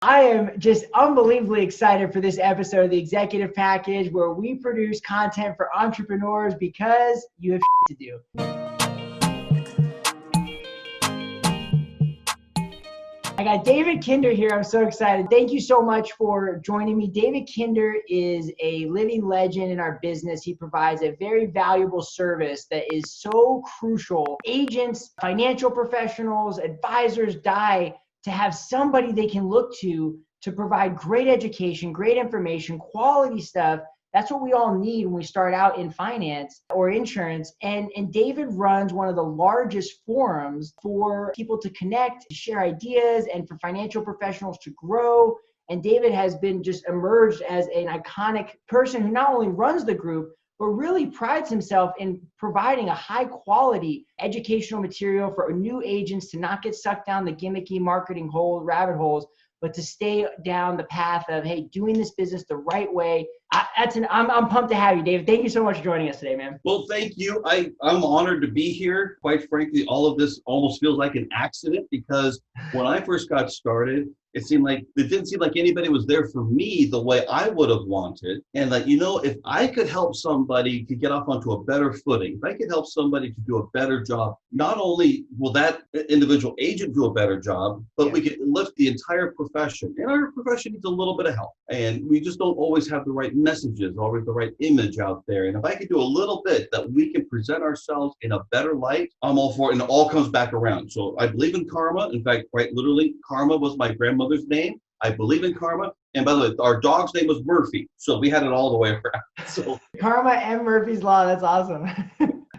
I am just unbelievably excited for this episode of the Executive Package, where we produce content for entrepreneurs because you have to do. I got David Kinder here. I'm so excited. Thank you so much for joining me. David Kinder is a living legend in our business. He provides a very valuable service that is so crucial. Agents, financial professionals, advisors die to have somebody they can look to provide great education, great information, quality stuff. That's what we all need when we start out in finance or insurance. And David runs one of the largest forums for people to connect, to share ideas, and for financial professionals to grow. And David has been just emerged as an iconic person who not only runs the group, but really prides himself in providing a high quality educational material for new agents to not get sucked down the gimmicky marketing rabbit holes, but to stay down the path of, hey, doing this business the right way. I'm pumped to have you, David. Thank you so much for joining us today, man. Well, thank you. I'm honored to be here. Quite frankly, all of this almost feels like an accident, because when I first got started, it didn't seem like anybody was there for me the way I would have wanted. And if I could help somebody to get off onto a better footing, if I could help somebody to do a better job, not only will that individual agent do a better job, but we can lift the entire profession. And our profession needs a little bit of help. And we just don't always have the right messages, always the right image out there. And if I could do a little bit that we can present ourselves in a better light, I'm all for it. And it all comes back around. So I believe in karma. In fact, quite literally, karma was my grandmother's name. I believe in karma. And by the way, our dog's name was Murphy. So we had it all the way around. So karma and Murphy's Law. That's awesome.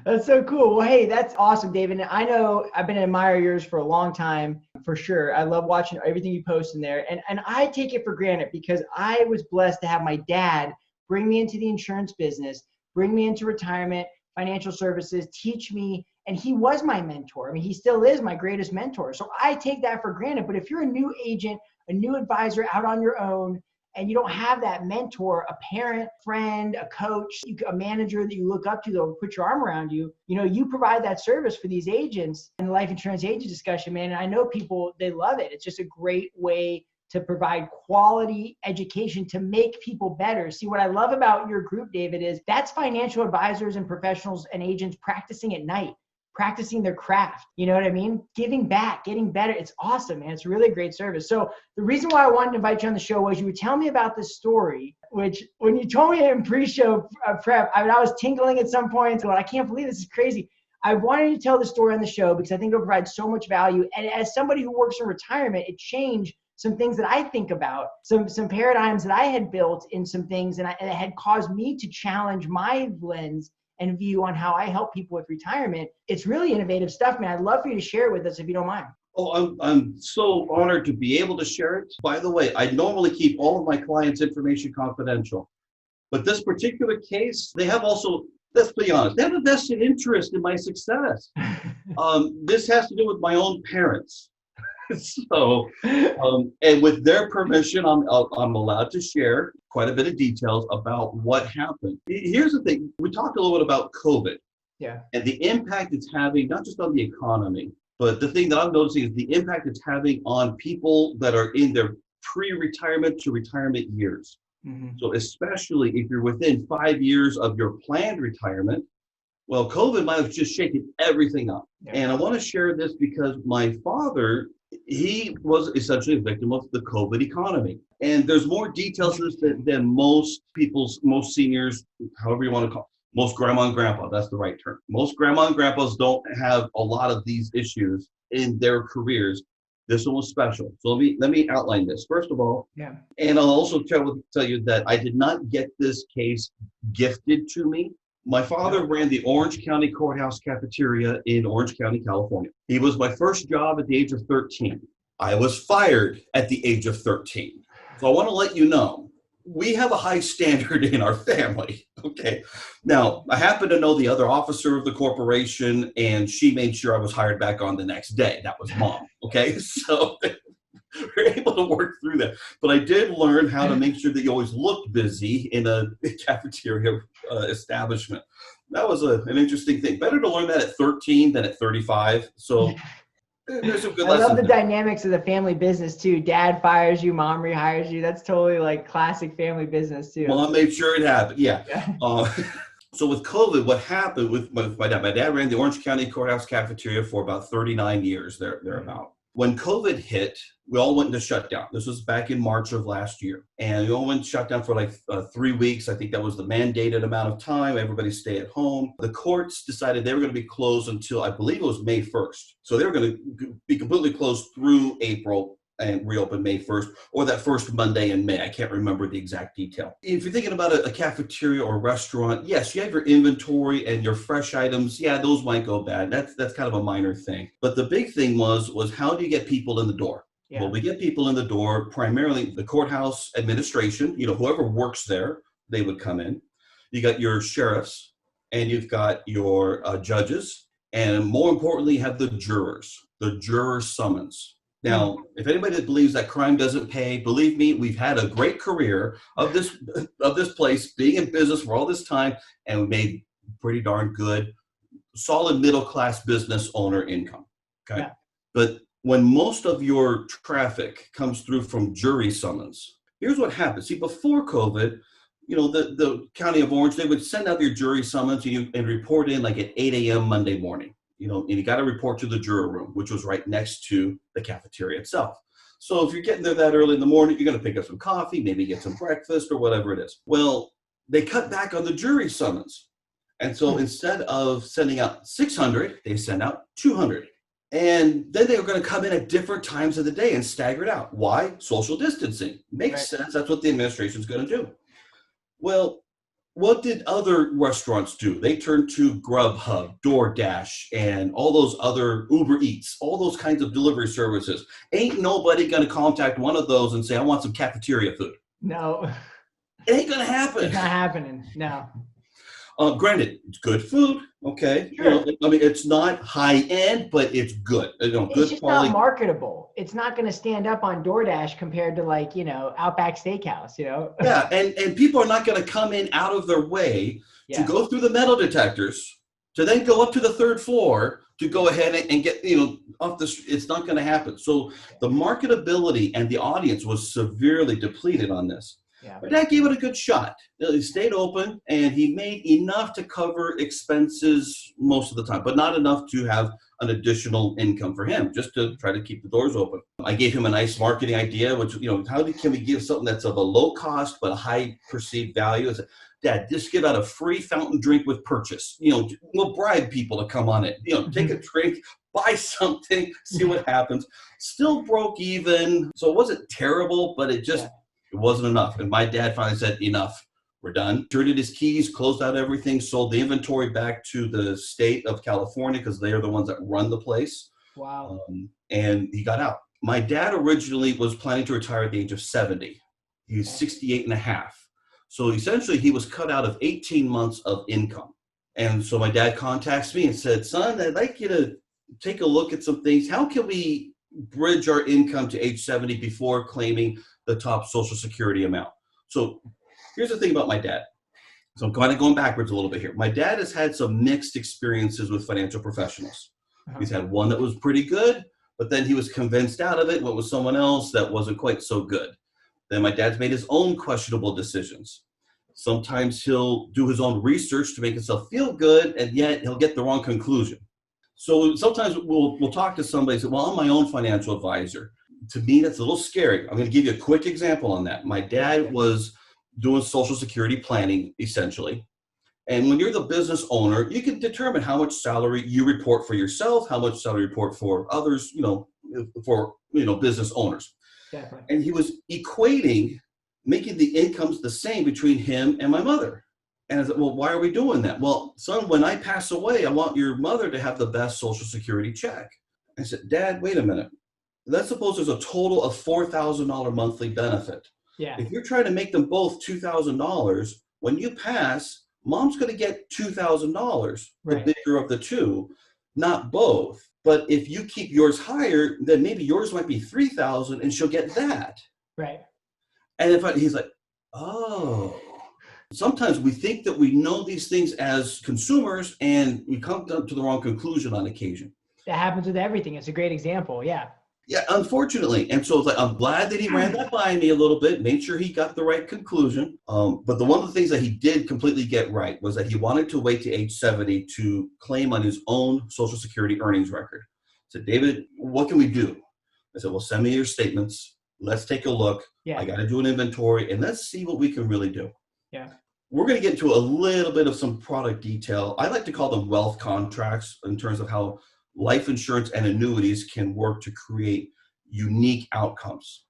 That's so cool. Well, hey, that's awesome, David. And I know I've been an admirer of yours for a long time, for sure. I love watching everything you post in there. And I take it for granted because I was blessed to have my dad bring me into the insurance business, bring me into retirement, financial services, teach me. And he was my mentor. I mean, he still is my greatest mentor. So I take that for granted. But if you're a new agent, a new advisor out on your own, and you don't have that mentor, a parent, friend, a coach, a manager that you look up to that will put your arm around you, you provide that service for these agents in the life insurance agent discussion, man. And I know people, they love it. It's just a great way to provide quality education to make people better. See, what I love about your group, David, is that's financial advisors and professionals and agents practicing at night, practicing their craft. You know what I mean? Giving back, getting better. It's awesome, man. It's really a great service. So the reason why I wanted to invite you on the show was you would tell me about this story, which when you told me in pre-show prep, I was tingling at some point going, I can't believe this is crazy. I wanted to tell the story on the show because I think it'll provide so much value. And as somebody who works in retirement, it changed some things that I think about, some paradigms that I had built in some things, and it had caused me to challenge my lens and view on how I help people with retirement. It's really innovative stuff, man. I'd love for you to share it with us if you don't mind. Oh, I'm so honored to be able to share it. By the way, I normally keep all of my clients' information confidential, but this particular case, they have also, let's be honest, they have a vested interest in my success. This has to do with my own parents. So, and with their permission, I'm allowed to share quite a bit of details about what happened. Here's the thing. We talked a little bit about COVID and the impact it's having, not just on the economy, but the thing that I'm noticing is the impact it's having on people that are in their pre-retirement to retirement years. Mm-hmm. So especially if you're within 5 years of your planned retirement, well, COVID might have just shaken everything up. Yeah. And I want to share this because my father, he was essentially a victim of the COVID economy. And there's more details to this than most seniors, however you want to call it, most grandma and grandpa, that's the right term. Most grandma and grandpas don't have a lot of these issues in their careers. This one was special. So let me outline this. First of all, and I'll also tell you that I did not get this case gifted to me. My father ran the Orange County Courthouse cafeteria in Orange County, California. He was my first job at the age of 13. I was fired at the age of 13. So I want to let you know, we have a high standard in our family, okay? Now, I happen to know the other officer of the corporation, and she made sure I was hired back on the next day. That was Mom, okay? So we're able to work through that. But I did learn how to make sure that you always looked busy in a cafeteria establishment. That was an interesting thing. Better to learn that at 13 than at 35. So There's some good I love lessons the there. dynamics of the family business too. Dad fires you, mom rehires you. That's totally like classic family business too. Mom made sure it happened. Yeah. Yeah. So with COVID, what happened with my dad ran the Orange County Courthouse cafeteria for about 39 years, thereabout. When COVID hit, we all went into shutdown. This was back in March of last year. And we all went shut down for like 3 weeks. I think that was the mandated amount of time. Everybody stay at home. The courts decided they were going to be closed until, I believe it was May 1st. So they were going to be completely closed through April and reopen May 1st, or that first Monday in May. I can't remember the exact detail. If you're thinking about a cafeteria or a restaurant, yes, you have your inventory and your fresh items. Yeah, those might go bad. That's kind of a minor thing. But the big thing was how do you get people in the door? Yeah. Well, we get people in the door, primarily the courthouse administration, whoever works there, they would come in. You got your sheriffs, and you've got your judges, and more importantly, you have the juror summons. Now, if anybody that believes that crime doesn't pay, believe me, we've had a great career of this place, being in business for all this time, and we made pretty darn good, solid middle-class business owner income. Okay, Yeah. But when most of your traffic comes through from jury summons, here's what happens. See, before COVID, the County of Orange, they would send out your jury summons and report in like at 8 a.m. Monday morning. And you got to report to the juror room, which was right next to the cafeteria itself. So if you're getting there that early in the morning, you're going to pick up some coffee, maybe get some breakfast or whatever it is. Well, they cut back on the jury summons. And so instead of sending out 600, they sent out 200. And then they were going to come in at different times of the day and stagger it out. Why? Social distancing. Makes sense. That's what the administration is going to do. Well, what did other restaurants do? They turned to Grubhub, DoorDash, and all those other Uber Eats, all those kinds of delivery services. Ain't nobody going to contact one of those and say, I want some cafeteria food. No. It ain't going to happen. It's not happening. No. Granted, it's good food. Okay. Sure. It's not high end, but it's good. It's Good just quality. not marketable. It's not going to stand up on DoorDash compared to Outback Steakhouse, Yeah. And people are not going to come in out of their way to go through the metal detectors, to then go up to the third floor to go ahead and get, off the street. It's not going to happen. So the marketability and the audience was severely depleted on this. Yeah. My dad gave it a good shot. He stayed open and he made enough to cover expenses most of the time, but not enough to have an additional income for him, just to try to keep the doors open. I gave him a nice marketing idea, which, can we give something that's of a low cost but a high perceived value? I said, Dad, just give out a free fountain drink with purchase. We'll bribe people to come on it. Take a drink, buy something, see what happens. Still broke even. So it wasn't terrible, but it wasn't enough. And my dad finally said, enough, we're done. Turned in his keys, closed out everything, sold the inventory back to the state of California because they are the ones that run the place. Wow. And he got out. My dad originally was planning to retire at the age of 70. He's 68 and a half. So essentially he was cut out of 18 months of income. And so my dad contacts me and said, son, I'd like you to take a look at some things. How can we bridge our income to age 70 before claiming the top Social Security amount? So here's the thing about my dad. So I'm kind of going backwards a little bit here. My dad has had some mixed experiences with financial professionals. He's had one that was pretty good, but then he was convinced out of it, went with someone else that wasn't quite so good. Then my dad's made his own questionable decisions. Sometimes he'll do his own research to make himself feel good, and yet he'll get the wrong conclusion. So sometimes we'll talk to somebody and say, well, I'm my own financial advisor. To me, that's a little scary. I'm going to give you a quick example on that. My dad was doing Social Security planning, essentially. And when you're the business owner, you can determine how much salary you report for yourself, how much salary you report for others, for business owners. Definitely. And he was equating, making the incomes the same between him and my mother. And I said, well, why are we doing that? Well, son, when I pass away, I want your mother to have the best Social Security check. I said, Dad, wait a minute. Let's suppose there's a total of $4,000 monthly benefit. Yeah. If you're trying to make them both $2,000, when you pass, mom's going to get $2,000, the bigger of the two, not both. But if you keep yours higher, then maybe yours might be $3,000 and she'll get that. Right. And he's like, oh. Sometimes we think that we know these things as consumers and we come to the wrong conclusion on occasion. That happens with everything. It's a great example. Yeah. Yeah, unfortunately. And so it's like, I'm glad that he ran that by me a little bit, made sure he got the right conclusion. But one of the things that he did completely get right was that he wanted to wait to age 70 to claim on his own Social Security earnings record. I said, David, what can we do? I said, well, send me your statements. Let's take a look. Yeah. I got to do an inventory and let's see what we can really do. Yeah. We're going to get into a little bit of some product detail. I like to call them wealth contracts in terms of how life insurance and annuities can work to create unique outcomes.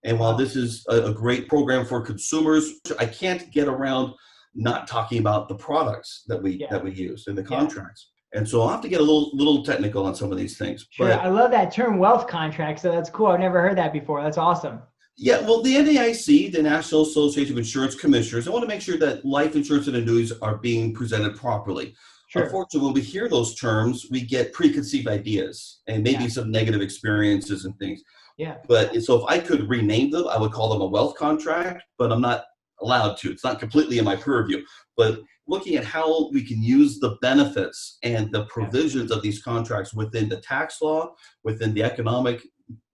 And while this is a great program for consumers, I can't get around not talking about the products that we use in the contracts. And so I'll have to get a little technical on some of these things. Sure. But I love that term, wealth contract. So that's cool. I've never heard that before. That's awesome. yeah, well, the NAIC, the National Association of Insurance Commissioners, I want to make sure that life insurance and annuities are being presented properly. Sure. Unfortunately, when we hear those terms, we get preconceived ideas and maybe some negative experiences and things. Yeah. But so if I could rename them, I would call them a wealth contract, but I'm not allowed to. It's not completely in my purview. But looking at how we can use the benefits and the provisions of these contracts within the tax law, within the economic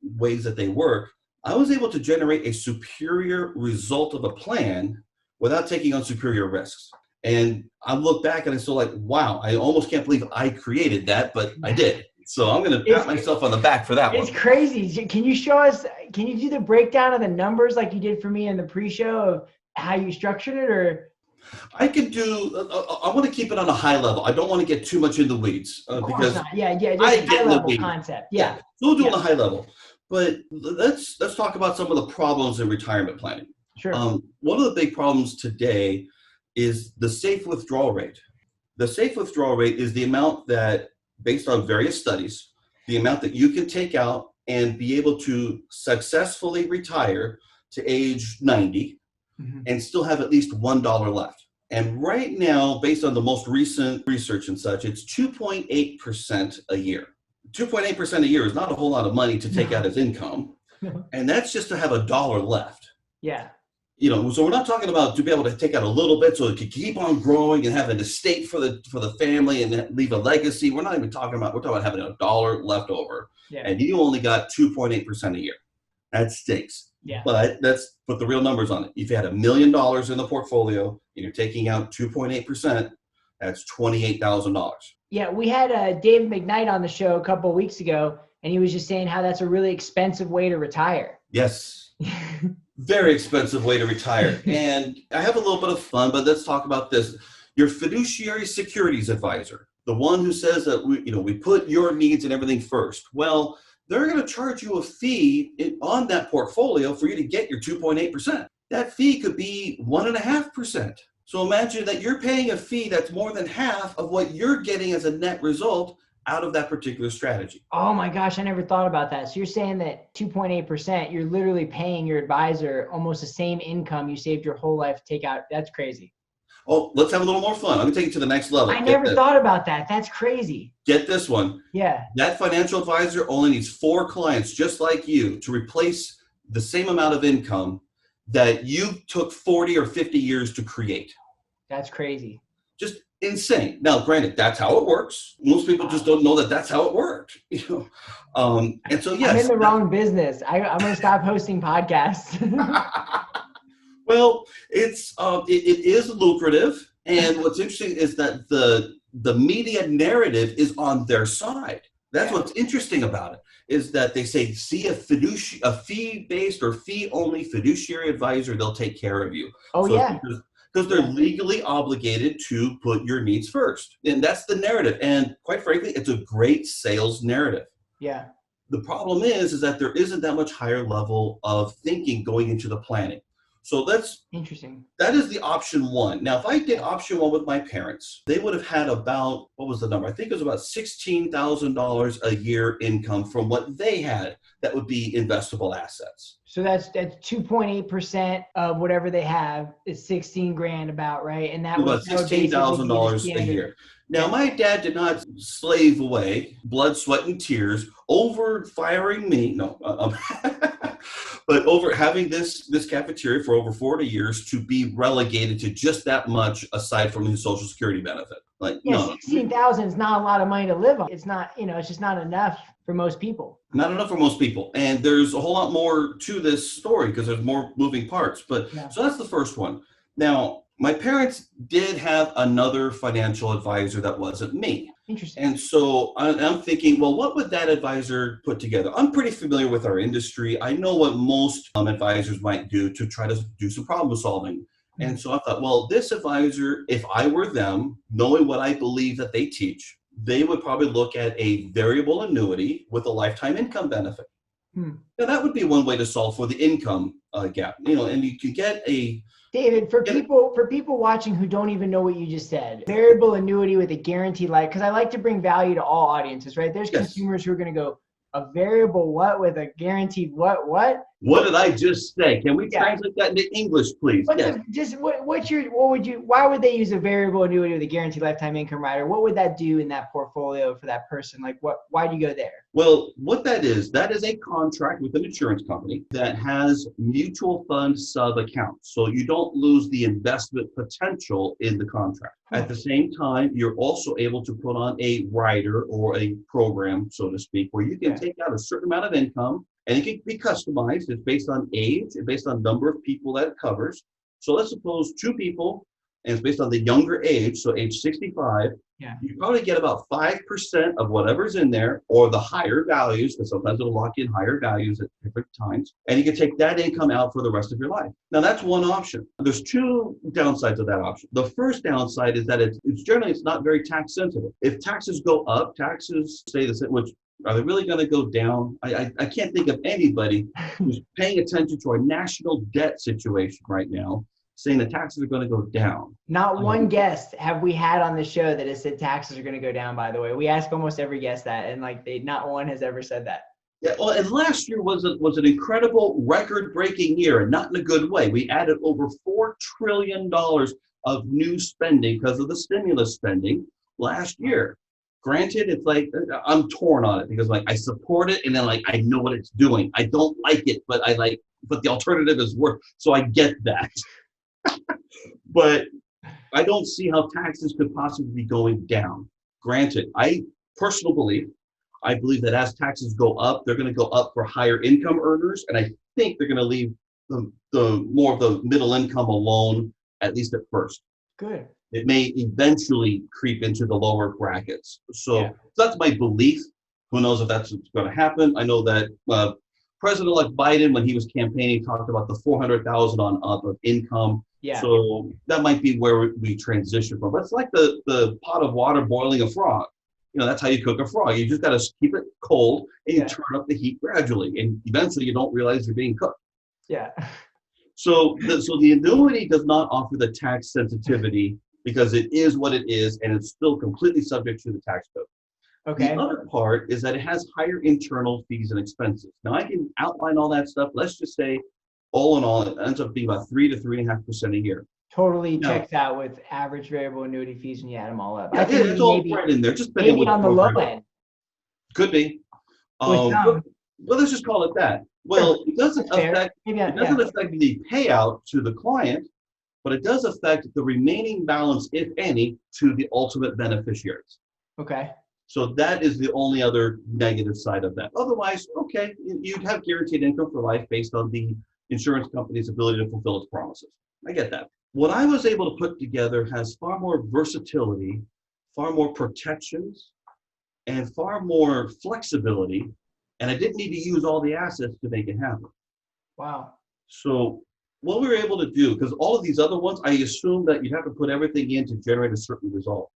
ways that they work, I was able to generate a superior result of a plan without taking on superior risks. And I look back and I'm still like, wow, I almost can't believe I created that, but I did. So I'm going to pat myself on the back for that one. It's crazy. Can you show us, can you do the breakdown of the numbers like you did for me in the pre-show of how you structured it? Or I could do, I want to keep it on a high level. I don't want to get too much in the weeds because just a high level concept. Yeah. So we'll do it on a high level. But let's talk about some of the problems in retirement planning. Sure. One of the big problems today is the safe withdrawal rate. The safe withdrawal rate is the amount that, based on various studies, the amount that you can take out and be able to successfully retire to age 90 and still have at least $1 left. And right now, based on the most recent research and such, it's 2.8% a year. 2.8% a year is not a whole lot of money to take out as income. And that's just to have $1 left. Yeah. You know, so we're not talking about to be able to take out a little bit so it could keep on growing and have an estate for the family and leave a legacy. We're not even talking about, we're talking about having $1 left over. Yeah. And you only got 2.8% a year. That stinks. Yeah. But let's put the real numbers on it. If you had $1 million in the portfolio and you're taking out 2.8%, that's $28,000. Yeah, we had Dave McKnight on the show a couple of weeks ago, and he was just saying how that's a really expensive way to retire. Yes. Very expensive way to retire. And I have a little bit of fun, but let's talk about this. Your fiduciary securities advisor, the one who says that we put your needs and everything first. Well, they're going to charge you a fee on that portfolio for you to get your 2.8%. That fee could be 1.5%. So imagine that you're paying a fee that's more than half of what you're getting as a net result out of that particular strategy. Oh my gosh, I never thought about that. So you're saying that 2.8%, you're literally paying your advisor almost the same income you saved your whole life to take out. That's crazy. Oh, let's have a little more fun. I'm going to take it to the next level. I never thought about that. That's crazy. Get this one. Yeah. That financial advisor only needs 4 clients just like you to replace the same amount of income that you took 40 or 50 years to create. That's crazy. Just insane. Now, granted, that's how it works. Most people just don't know that that's how it worked. And so, yes. I'm in the wrong business. I'm going to stop hosting podcasts. Well, it is lucrative. And what's interesting is that the media narrative is on their side. That's what's interesting about it, is that they say, see a fee-based or fee-only fiduciary advisor, they'll take care of you. Oh, so yeah. Because they're legally obligated to put your needs first. And that's the narrative. And quite frankly, it's a great sales narrative. Yeah. The problem is that there isn't that much higher level of thinking going into the planning. So that's interesting. That is the option 1. Now, if I did option 1 with my parents, they would have had about, what was the number? I think it was about $16,000 a year income from what they had that would be investable assets. So that's 2.8% of whatever they have is 16 grand about, right? And that was about $16,000 a year. Now, my dad did not slave away blood, sweat, and tears over firing me. No, But over having this cafeteria for over 40 years to be relegated to just that much aside from his Social Security benefit. Like, Yeah, no. 16,000 is not a lot of money to live on. It's not, it's just not enough for most people. Not enough for most people. And there's a whole lot more to this story because there's more moving parts. But so that's the first one. Now, my parents did have another financial advisor that wasn't me. Interesting. And so I'm thinking, well, what would that advisor put together? I'm pretty familiar with our industry. I know what most advisors might do to try to do some problem solving. And so I thought, well, this advisor, if I were them, knowing what I believe that they teach, they would probably look at a variable annuity with a lifetime income benefit. Now, that would be one way to solve for the income gap. And you can get a... David, for people watching who don't even know what you just said, variable annuity with a guaranteed life, because I like to bring value to all audiences, right? There's consumers who are going to go, a variable what with a guaranteed what? What did I just say? Can we translate that into English, please? Why would they use a variable annuity with a guaranteed lifetime income rider? What would that do in that portfolio for that person? Like why do you go there? Well, what that is a contract with an insurance company that has mutual fund sub accounts. So you don't lose the investment potential in the contract. At the same time, you're also able to put on a rider or a program, so to speak, where you can take out a certain amount of income. And it can be customized. It's based on age and based on number of people that it covers. So let's suppose 2 people, and it's based on the younger age, so age 65. You probably get about 5% of whatever's in there, or the higher values, because sometimes it'll lock in higher values at different times. And you can take that income out for the rest of your life. Now, that's one option. There's 2 downsides of that option. The first downside is that it's not very tax sensitive. If taxes go up, taxes stay the same, which are they really going to go down? I can't think of anybody who's paying attention to our national debt situation right now, saying the taxes are going to go down. Not one guest have we had on the show that has said taxes are going to go down, by the way. We ask almost every guest that, and not one has ever said that. Yeah, well, and last year was an incredible record-breaking year, and not in a good way. We added over $4 trillion of new spending because of the stimulus spending last year. Granted, it's like I'm torn on it because I support it and then I know what it's doing. I don't like it, but but the alternative is worse. So I get that. But I don't see how taxes could possibly be going down. Granted, I believe that as taxes go up, they're going to go up for higher income earners, and I think they're going to leave the more of the middle income alone, at least at first. Good. It may eventually creep into the lower brackets. So that's my belief. Who knows if that's what's going to happen? I know that President-elect Biden, when he was campaigning, talked about the 400,000 on up of income. Yeah. So that might be where we transition from. But it's like the pot of water boiling a frog. That's how you cook a frog. You just got to keep it cold and you turn up the heat gradually. And eventually you don't realize you're being cooked. Yeah. So the annuity does not offer the tax sensitivity because it is what it is, and it's still completely subject to the tax code. Okay. The other part is that it has higher internal fees and expenses. Now, I can outline all that stuff. Let's just say, all in all, it ends up being about 3 to 3.5% a year. Totally checks out with average variable annuity fees when you add them all up. Yeah, it's all right in there. Just maybe on the low end. Could be. Well, let's just call it that. Well, it doesn't affect the payout to the client, but it does affect the remaining balance, if any, to the ultimate beneficiaries. Okay. So that is the only other negative side of that. Otherwise, okay, you'd have guaranteed income for life based on the insurance company's ability to fulfill its promises. I get that. What I was able to put together has far more versatility, far more protections, and far more flexibility, and I didn't need to use all the assets to make it happen. Wow. So what we were able to do, because all of these other ones, I assumed that you'd have to put everything in to generate a certain result.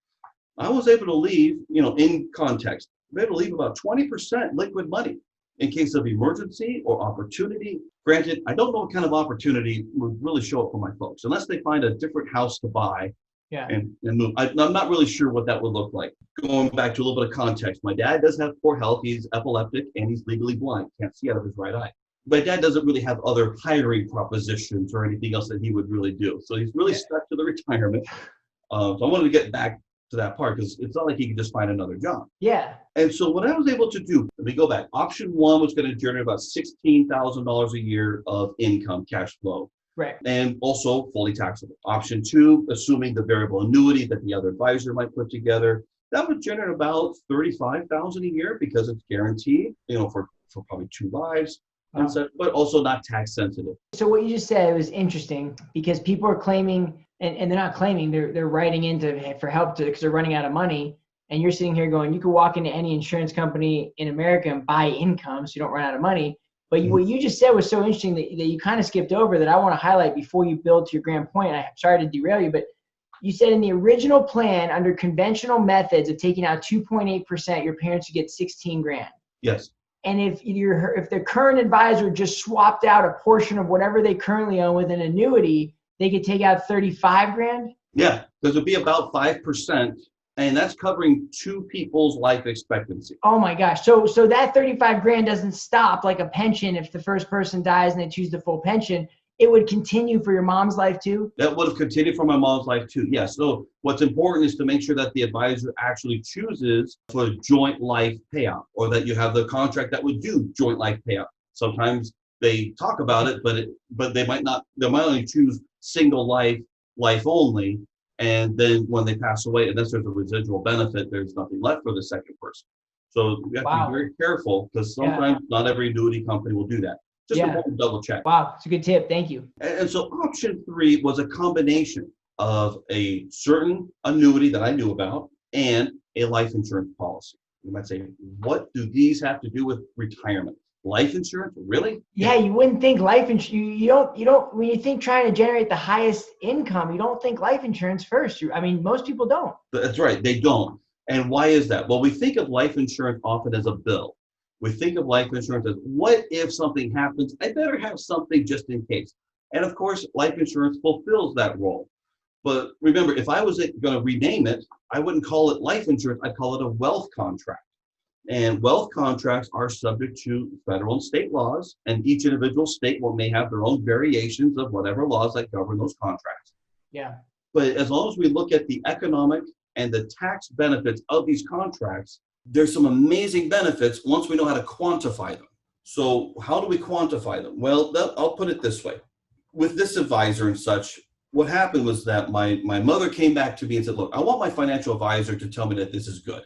I was able to leave, in context, I was able to leave about 20% liquid money in case of emergency or opportunity. Granted, I don't know what kind of opportunity would really show up for my folks, unless they find a different house to buy and move. I'm not really sure what that would look like. Going back to a little bit of context, my dad does have poor health. He's epileptic and he's legally blind, can't see out of his right eye. My dad doesn't really have other hiring propositions or anything else that he would really do. So he's really stuck to the retirement. So I wanted to get back to that part because it's not like he can just find another job. Yeah. And so what I was able to do, let me go back. Option one was going to generate about $16,000 a year of income cash flow. Right. And also fully taxable. Option two, assuming the variable annuity that the other advisor might put together, that would generate about $35,000 a year because it's guaranteed, for probably 2 lives, Wow. and such, but also not tax sensitive. So what you just said was interesting because people are claiming, and they're not claiming, they're writing in for help because they're running out of money. And you're sitting here going, you could walk into any insurance company in America and buy income so you don't run out of money. But what you just said was so interesting that you kind of skipped over that I want to highlight before you build to your grand point. I'm sorry to derail you, but you said in the original plan, under conventional methods of taking out 2.8%, your parents would get 16 grand. Yes. And if the current advisor just swapped out a portion of whatever they currently own with an annuity, they could take out 35 grand? Yeah, because it'd be about 5%, and that's covering 2 people's life expectancy. Oh my gosh. So that 35 grand doesn't stop like a pension. If the first person dies and they choose the full pension, it would continue for your mom's life too? That would have continued for my mom's life too, yes. So what's important is to make sure that the advisor actually chooses for a joint life payout, or that you have the contract that would do joint life payout. Sometimes they talk about it, but they might only choose single life only. And then when they pass away, unless there's a residual benefit, there's nothing left for the second person. So we have to be very careful because sometimes not every annuity company will do that. Just important to double check. Wow, it's a good tip. Thank you. And so option 3 was a combination of a certain annuity that I knew about and a life insurance policy. You might say, what do these have to do with retirement? Life insurance, really? Yeah, you wouldn't think life insurance. You don't. When you think trying to generate the highest income, you don't think life insurance first. Most people don't. That's right, they don't. And why is that? Well, we think of life insurance often as a bill. We think of life insurance as, what if something happens? I better have something just in case. And of course, life insurance fulfills that role. But remember, if I was going to rename it, I wouldn't call it life insurance. I'd call it a wealth contract. And wealth contracts are subject to federal and state laws, and each individual state may have their own variations of whatever laws that govern those contracts. Yeah. But as long as we look at the economic and the tax benefits of these contracts, there's some amazing benefits once we know how to quantify them. So how do we quantify them? Well, I'll put it this way. With this advisor and such, what happened was that my mother came back to me and said, look, I want my financial advisor to tell me that this is good.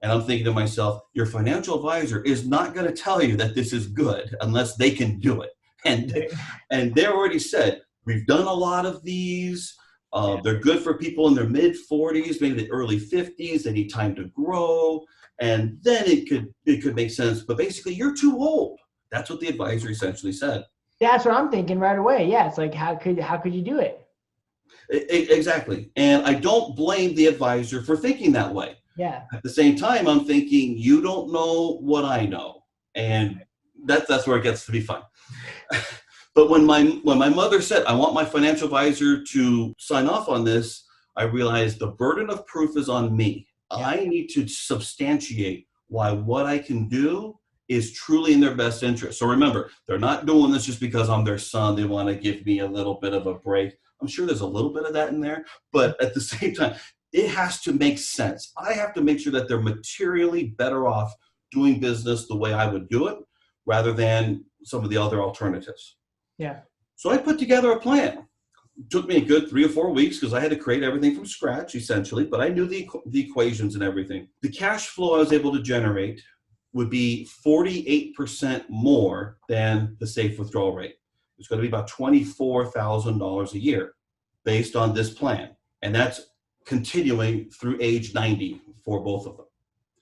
And I'm thinking to myself, your financial advisor is not going to tell you that this is good unless they can do it. And they already said, we've done a lot of these. They're good for people in their mid 40s, maybe the early 50s. They need time to grow. And then it could make sense. But basically, you're too old. That's what the advisor essentially said. That's what I'm thinking right away. Yeah, it's like, how could you do it? Exactly. And I don't blame the advisor for thinking that way. Yeah. At the same time, I'm thinking, you don't know what I know. And that's where it gets to be fun. But when my mother said, I want my financial advisor to sign off on this, I realized the burden of proof is on me. Yeah. I need to substantiate why what I can do is truly in their best interest. So remember, they're not doing this just because I'm their son. They want to give me a little bit of a break. I'm sure there's a little bit of that in there, but at the same time, it has to make sense. I have to make sure that they're materially better off doing business the way I would do it rather than some of the other alternatives. Yeah. So I put together a plan. It took me a good 3 or 4 weeks because I had to create everything from scratch, essentially, but I knew the equations and everything. The cash flow I was able to generate would be 48% more than the safe withdrawal rate. It's going to be about $24,000 a year based on this plan. And that's continuing through age 90 for both of them.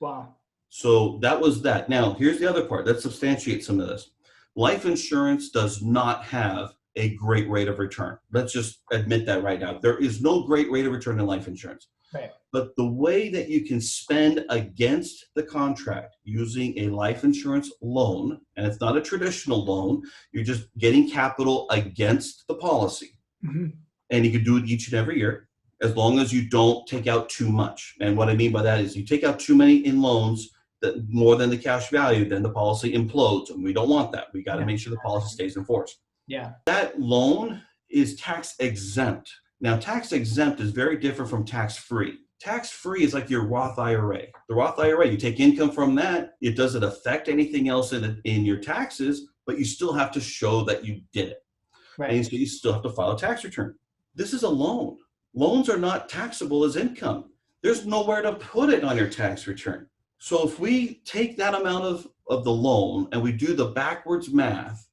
Wow. So that was that. Now, here's the other part that substantiates some of this. Life insurance does not have a great rate of return. Let's just admit that right now. There is no great rate of return in life insurance. Right. But the way that you can spend against the contract using a life insurance loan, and it's not a traditional loan, you're just getting capital against the policy. Mm-hmm. And you can do it each and every year as long as you don't take out too much. And what I mean by that is you take out too many in loans, that more than the cash value, then the policy implodes. And we don't want that. We got to make sure the policy stays in force. Yeah. That loan is tax exempt. Now, tax exempt is very different from tax free. Tax-free is like your Roth IRA. The Roth IRA, you take income from that. It doesn't affect anything else in your taxes, but you still have to show that you did it. Right. And so you still have to file a tax return. This is a loan. Loans are not taxable as income. There's nowhere to put it on your tax return. So if we take that amount of the loan and we do the backwards math,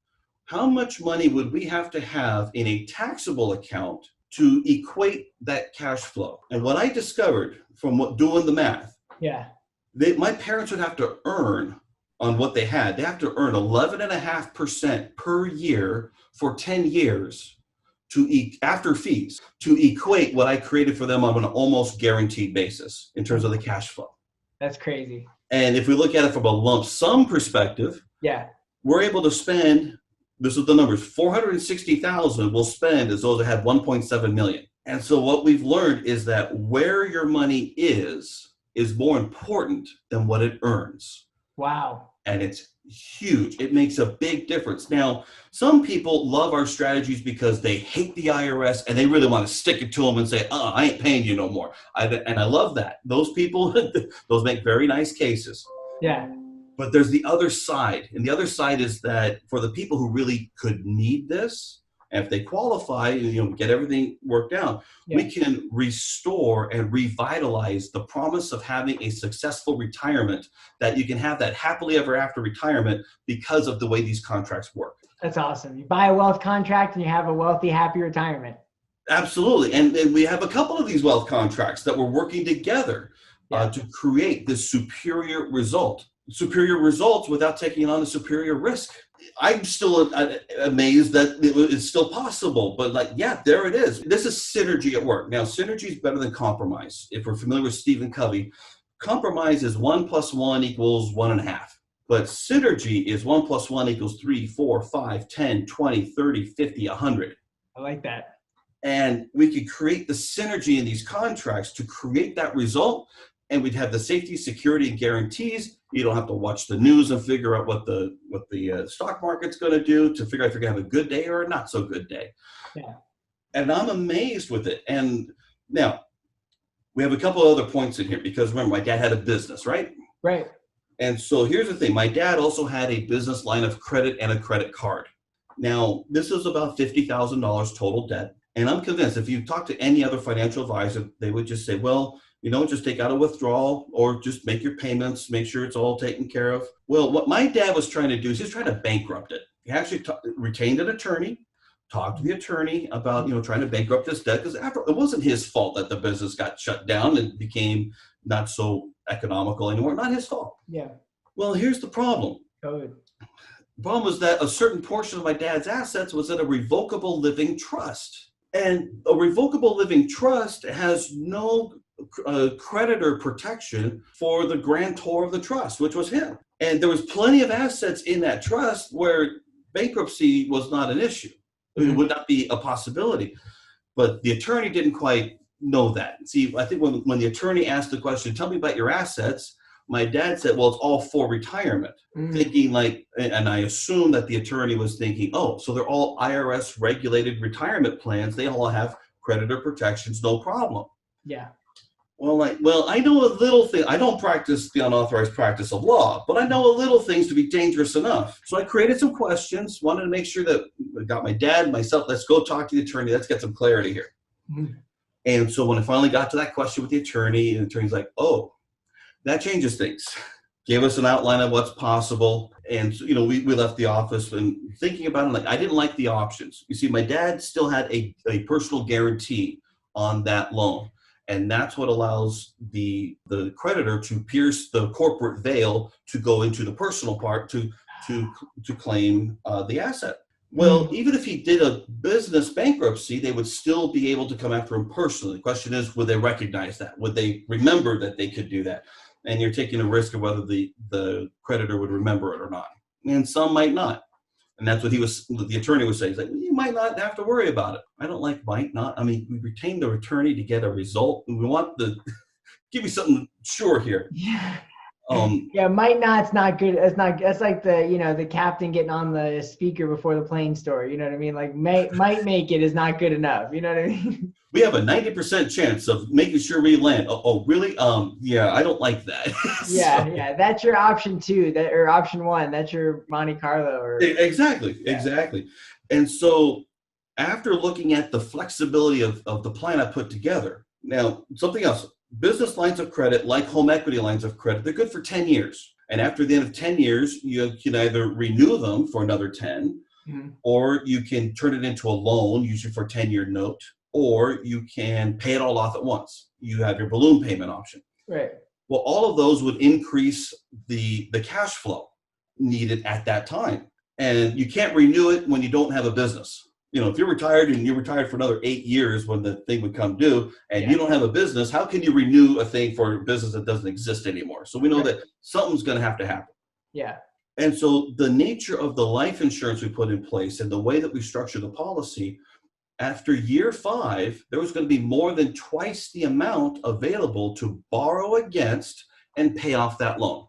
how much money would we have to have in a taxable account to equate that cash flow? And what I discovered from doing the math, my parents would have to earn on what they had. They have to earn 11.5% per year for 10 years after fees to equate what I created for them on an almost guaranteed basis in terms of the cash flow. That's crazy. And if we look at it from a lump sum perspective, we're able to spend, this is the numbers, 460,000 we'll spend as though they had 1.7 million. And so what we've learned is that where your money is more important than what it earns. Wow. And it's huge. It makes a big difference. Now, some people love our strategies because they hate the IRS and they really want to stick it to them and say, I ain't paying you no more. And I love that. Those people, those make very nice cases. Yeah. But there's the other side. And the other side is that for the people who really could need this, and if they qualify and get everything worked out, we can restore and revitalize the promise of having a successful retirement, that you can have that happily ever after retirement because of the way these contracts work. That's awesome. You buy a wealth contract and you have a wealthy, happy retirement. Absolutely. And we have a couple of these wealth contracts that we're working together to create this superior result. Superior results without taking on a superior risk. I'm still amazed that it's still possible, but there it is. This is synergy at work. Now, synergy is better than compromise. If we're familiar with Stephen Covey, compromise is 1 + 1 = 1.5. But synergy is 1 + 1 = 3, 4, 5, 10, 20, 30, 50, 100. I like that. And we could create the synergy in these contracts to create that result. And we'd have the safety, security, and guarantees. You don't have to watch the news and figure out what the stock market's going to do to figure out if you're going to have a good day or a not so good day. Yeah. And I'm amazed with it. And now we have a couple of other points in here because remember, my dad had a business, right? Right. And so here's the thing. My dad also had a business line of credit and a credit card. Now, this is about $50,000 total debt. And I'm convinced if you talk to any other financial advisor, they would just say, well, just take out a withdrawal or just make your payments, make sure it's all taken care of. Well, what my dad was trying to do is he was trying to bankrupt it. He actually retained an attorney, talked to the attorney about, trying to bankrupt this debt because it wasn't his fault that the business got shut down and became not so economical anymore. Not his fault. Yeah. Well, here's the problem. Good. The problem was that a certain portion of my dad's assets was in a revocable living trust. And a revocable living trust has no creditor protection for the grantor of the trust, which was him. And there was plenty of assets in that trust where bankruptcy was not an issue. It would not be a possibility. But the attorney didn't quite know that. See, I think when the attorney asked the question, tell me about your assets, my dad said, well, it's all for retirement. Thinking and I assume that the attorney was thinking, oh, so they're all IRS regulated retirement plans. They all have creditor protections, no problem. Yeah. Well, I know a little thing. I don't practice the unauthorized practice of law, but I know a little things to be dangerous enough. So I created some questions, wanted to make sure that I got my dad, myself, let's go talk to the attorney. Let's get some clarity here. And so when I finally got to that question with the attorney, and the attorney's like, oh, that changes things. Gave us an outline of what's possible. And, we left the office and thinking about it, I didn't like the options. You see, my dad still had a personal guarantee on that loan. And that's what allows the creditor to pierce the corporate veil to go into the personal part to claim the asset. Well, even if he did a business bankruptcy, they would still be able to come after him personally. The question is, would they recognize that? Would they remember that they could do that? And you're taking a risk of whether the creditor would remember it or not. And some might not. And that's what the attorney was saying. He's like, you might not have to worry about it. I don't like might not. I mean, we retain the attorney to get a result. And we want give me something sure here. Yeah. Might not's not good. That's like the captain getting on the speaker before the plane story. You know what I mean? Like might make it is not good enough. You know what I mean? we have a 90% chance of making sure we land. Oh, really? Yeah, I don't like that. Yeah, yeah. That's your option two, that or option one. That's your Monte Carlo or Exactly, yeah. exactly. And so after looking at the flexibility of the plan I put together, now something else, business lines of credit, like home equity lines of credit, they're good for 10 years. And after the end of 10 years, you can either renew them for another 10, or you can turn it into a loan, usually for a 10-year note, or you can pay it all off at once. You have your balloon payment option. Right. Well, all of those would increase the cash flow needed at that time. And you can't renew it when you don't have a business. If you're retired and you're retired for another 8 years when the thing would come due and you don't have a business, how can you renew a thing for a business that doesn't exist anymore? So we know that something's going to happen. Yeah. And so the nature of the life insurance we put in place and the way that we structure the policy, after year 5, there was going to be more than twice the amount available to borrow against and pay off that loan.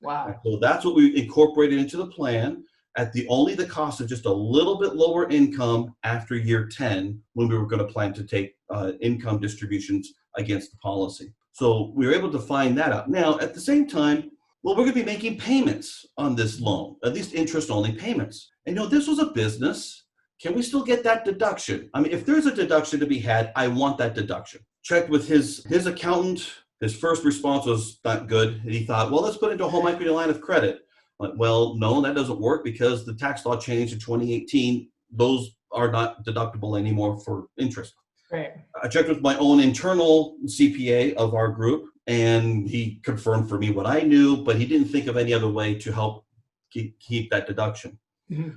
Wow. And so that's what we incorporated into the plan at only the cost of just a little bit lower income after year 10, when we were going to plan to take income distributions against the policy. So we were able to find that out. Now, at the same time, well, we're going to be making payments on this loan, at least interest-only payments. And this was a business. Can we still get that deduction? I mean, if there's a deduction to be had, I want that deduction. Checked with his accountant. His first response was not good. He thought, well, let's put it into a home equity line of credit. Like, well, no, that doesn't work because the tax law changed in 2018. Those are not deductible anymore for interest. Right. I checked with my own internal CPA of our group, and he confirmed for me what I knew, but he didn't think of any other way to help keep that deduction. Mm-hmm.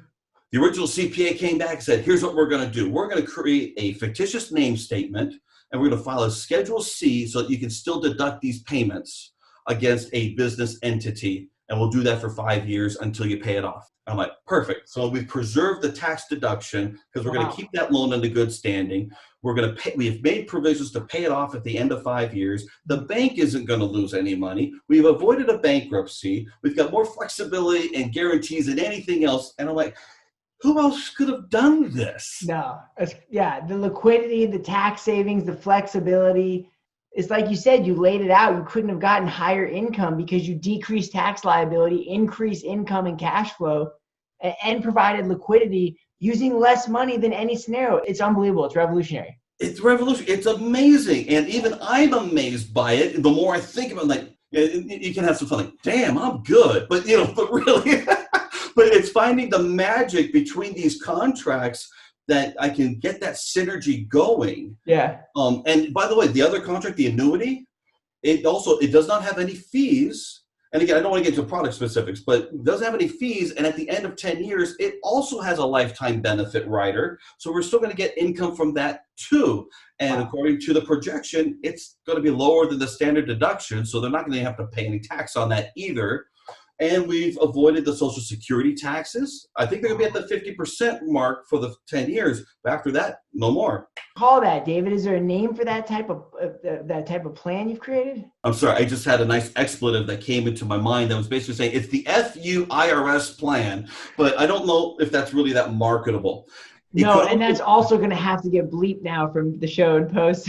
The original CPA came back and said, here's what we're going to do. We're going to create a fictitious name statement, and we're going to file a Schedule C so that you can still deduct these payments against a business entity. And we'll do that for 5 years until you pay it off. I'm like, perfect. So we've preserved the tax deduction because we're going to keep that loan under good standing. We're going to pay. We've made provisions to pay it off at the end of 5 years. The bank isn't going to lose any money. We've avoided a bankruptcy. We've got more flexibility and guarantees than anything else. And I'm like, who else could have done this? No. Yeah. The liquidity, the tax savings, the flexibility. It's like you said, you laid it out. You couldn't have gotten higher income because you decreased tax liability, increased income and cash flow, and provided liquidity using less money than any scenario. It's unbelievable. It's revolutionary. It's revolutionary. It's amazing. And even I'm amazed by it. The more I think about it, like, you can have some fun, like, damn, I'm good. But, but really, but it's finding the magic between these contracts that I can get that synergy going. Yeah. And by the way, the other contract, the annuity, it does not have any fees. And again, I don't want to get into product specifics, but it doesn't have any fees. And at the end of 10 years, it also has a lifetime benefit rider. So we're still going to get income from that too. And according to the projection, it's going to be lower than the standard deduction. So they're not going to have to pay any tax on that either. And we've avoided the Social Security taxes. I think they're going to be at the 50% mark for the 10 years. But after that, no more. Call that, David. Is there a name for that type of plan you've created? I'm sorry. I just had a nice expletive that came into my mind that was basically saying it's the FUIRS plan. But I don't know if that's really that marketable. No, and that's also going to have to get bleeped now from the show and post.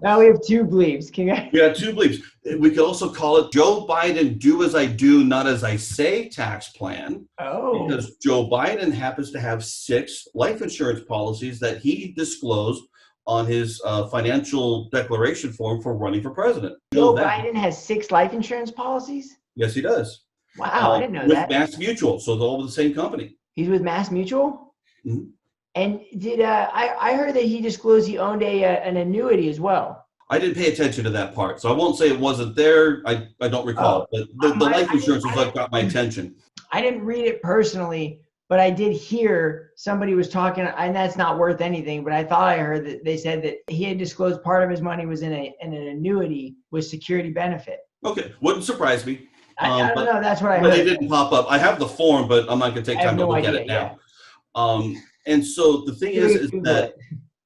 Now we have 2 bleeps. Yeah, 2 bleeps. We could also call it Joe Biden Do As I Do, Not As I Say tax plan. Oh. Because Joe Biden happens to have 6 life insurance policies that he disclosed on his financial declaration form for running for president. Joe Biden has 6 life insurance policies? Yes, he does. Wow, I didn't know that. With Mass Mutual, so they're all with the same company. He's with Mass Mutual? Mm-hmm. And did I heard that he disclosed he owned an annuity as well. I didn't pay attention to that part, so I won't say it wasn't there. I don't recall, but the life insurance was what got my attention. I didn't read it personally, but I did hear somebody was talking, and that's not worth anything, but I thought I heard that they said that he had disclosed part of his money was in an annuity with security benefit. Okay, wouldn't surprise me. I don't know, that's what I heard. But it didn't pop up. I have the form, but I'm not going to take time to look at it now. Yeah. And so the thing is that,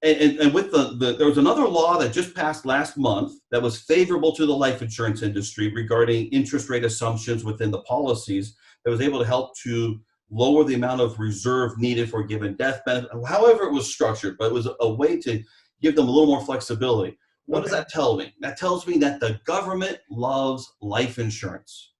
and with there was another law that just passed last month that was favorable to the life insurance industry regarding interest rate assumptions within the policies that was able to help to lower the amount of reserve needed for a given death benefit, however it was structured, but it was a way to give them a little more flexibility. What does Okay. that tell me? That tells me that the government loves life insurance.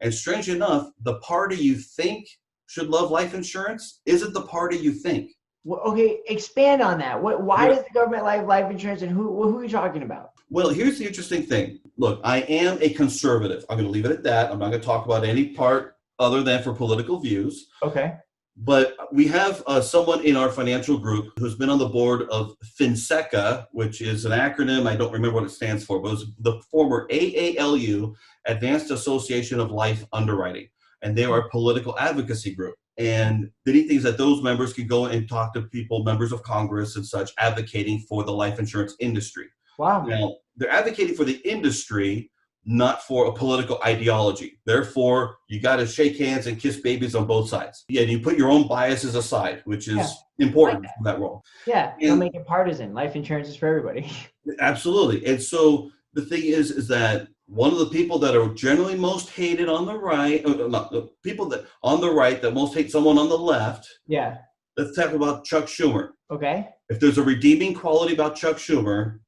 And strange enough, the party you think should love life insurance isn't the party you think. Well, okay, expand on that. Why There- does the government like life insurance, and who are you talking about? Well, here's the interesting thing. Look, I am a conservative. I'm going to leave it at that. I'm not going to talk about any part other than for political views. Okay. But we have someone in our financial group who's been on the board of FinSECA, which is an acronym. I don't remember what it stands for, but it was the former AALU, Advanced Association of Life Underwriting. And they are a political advocacy group. And the neat thing is that those members can go and talk to people, members of Congress and such, advocating for the life insurance industry. Wow. Now, they're advocating for the industry, not for a political ideology. Therefore, you got to shake hands and kiss babies on both sides. Yeah, and you put your own biases aside, which is important for that role. Yeah, don't make it partisan. Life insurance is for everybody. Absolutely. And so the thing is that one of the people that are generally most hated on the right, not the people that on the right that most hate someone on the left. Yeah. Let's talk about Chuck Schumer. Okay. If there's a redeeming quality about Chuck Schumer,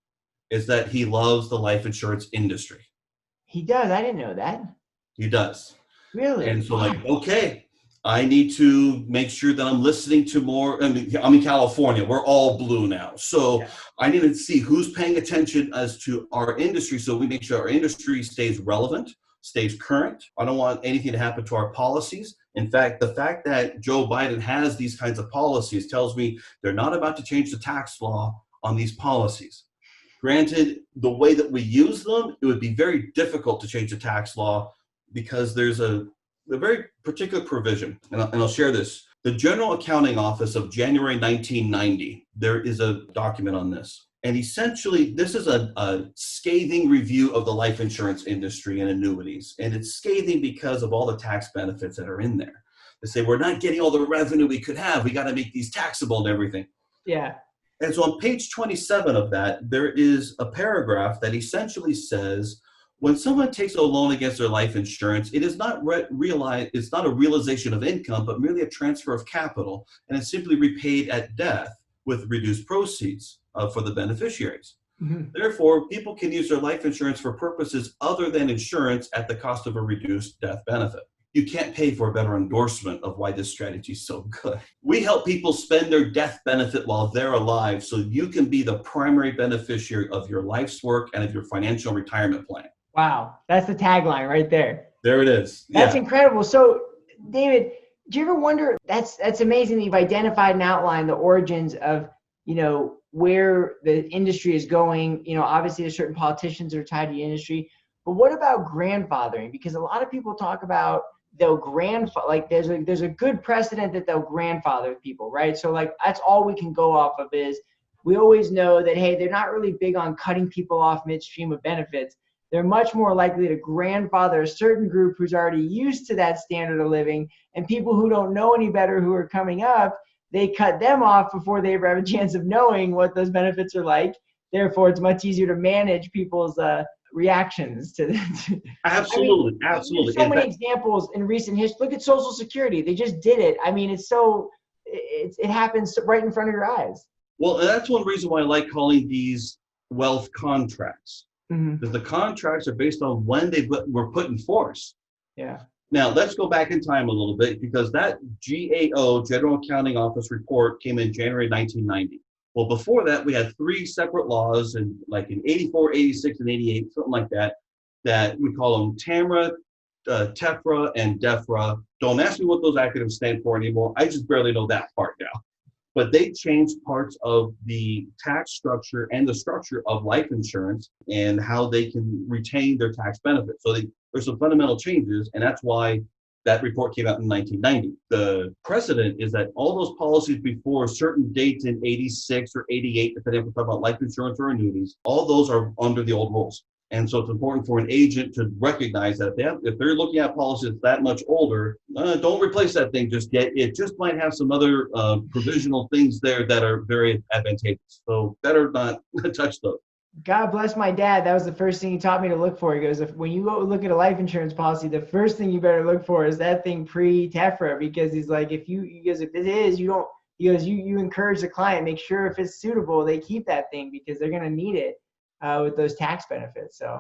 is that he loves the life insurance industry. He does. I didn't know that. He does. Really? And so okay, I need to make sure that I'm listening to more. I mean, I'm in California. We're all blue now. So I need to see who's paying attention as to our industry so we make sure our industry stays relevant, stays current. I don't want anything to happen to our policies. In fact, the fact that Joe Biden has these kinds of policies tells me they're not about to change the tax law on these policies. Granted, the way that we use them, it would be very difficult to change the tax law because there's a very particular provision, and I'll share this. The General Accounting Office of January 1990, there is a document on this. And essentially, this is a scathing review of the life insurance industry and annuities. And it's scathing because of all the tax benefits that are in there. They say, we're not getting all the revenue we could have. We got to make these taxable and everything. Yeah. And so on page 27 of that, there is a paragraph that essentially says, when someone takes a loan against their life insurance, it is not it's not a realization of income, but merely a transfer of capital, and it's simply repaid at death with reduced proceeds for the beneficiaries. Mm-hmm. Therefore, people can use their life insurance for purposes other than insurance at the cost of a reduced death benefit. You can't pay for a better endorsement of why this strategy is so good. We help people spend their death benefit while they're alive so you can be the primary beneficiary of your life's work and of your financial retirement plan. Wow, that's the tagline right there. There it is. That's incredible. So, David, do you ever wonder, that's amazing that you've identified and outlined the origins of, where the industry is going. Obviously there's certain politicians that are tied to the industry, but what about grandfathering? Because a lot of people talk about they'll grandfather, like there's a good precedent that they'll grandfather people, right? So like that's all we can go off of is we always know that, hey, they're not really big on cutting people off midstream of benefits. They're much more likely to grandfather a certain group who's already used to that standard of living, and people who don't know any better who are coming up, they cut them off before they ever have a chance of knowing what those benefits are like. Therefore, it's much easier to manage people's reactions to this. Absolutely, I mean, absolutely. There's so many examples in recent history. Look at Social Security. They just did it. I mean, it happens right in front of your eyes. Well, that's one reason why I like calling these wealth contracts. Mm-hmm. Because the contracts are based on when they were put in force. Yeah. Now, let's go back in time a little bit because that GAO, General Accounting Office report, came in January 1990. Well, before that, we had 3 separate laws, and like in 84, 86, and 88, something like that, that we call them TAMRA, TEFRA, and DEFRA. Don't ask me what those acronyms stand for anymore. I just barely know that part now. But they changed parts of the tax structure and the structure of life insurance and how they can retain their tax benefits. So there's some fundamental changes, and that's why that report came out in 1990. The precedent is that all those policies before certain dates in 86 or 88, depending if we're talking about life insurance or annuities, all those are under the old rules. And so it's important for an agent to recognize that if they're looking at policies that much older, don't replace that thing just yet. It just might have some other provisional things there that are very advantageous. So better not touch those. God bless my dad. That was the first thing he taught me to look for. He goes, when you go look at a life insurance policy, the first thing you better look for is that thing pre-TEFRA, because he's like, if it is, he goes, you encourage the client, make sure if it's suitable, they keep that thing because they're going to need it with those tax benefits. So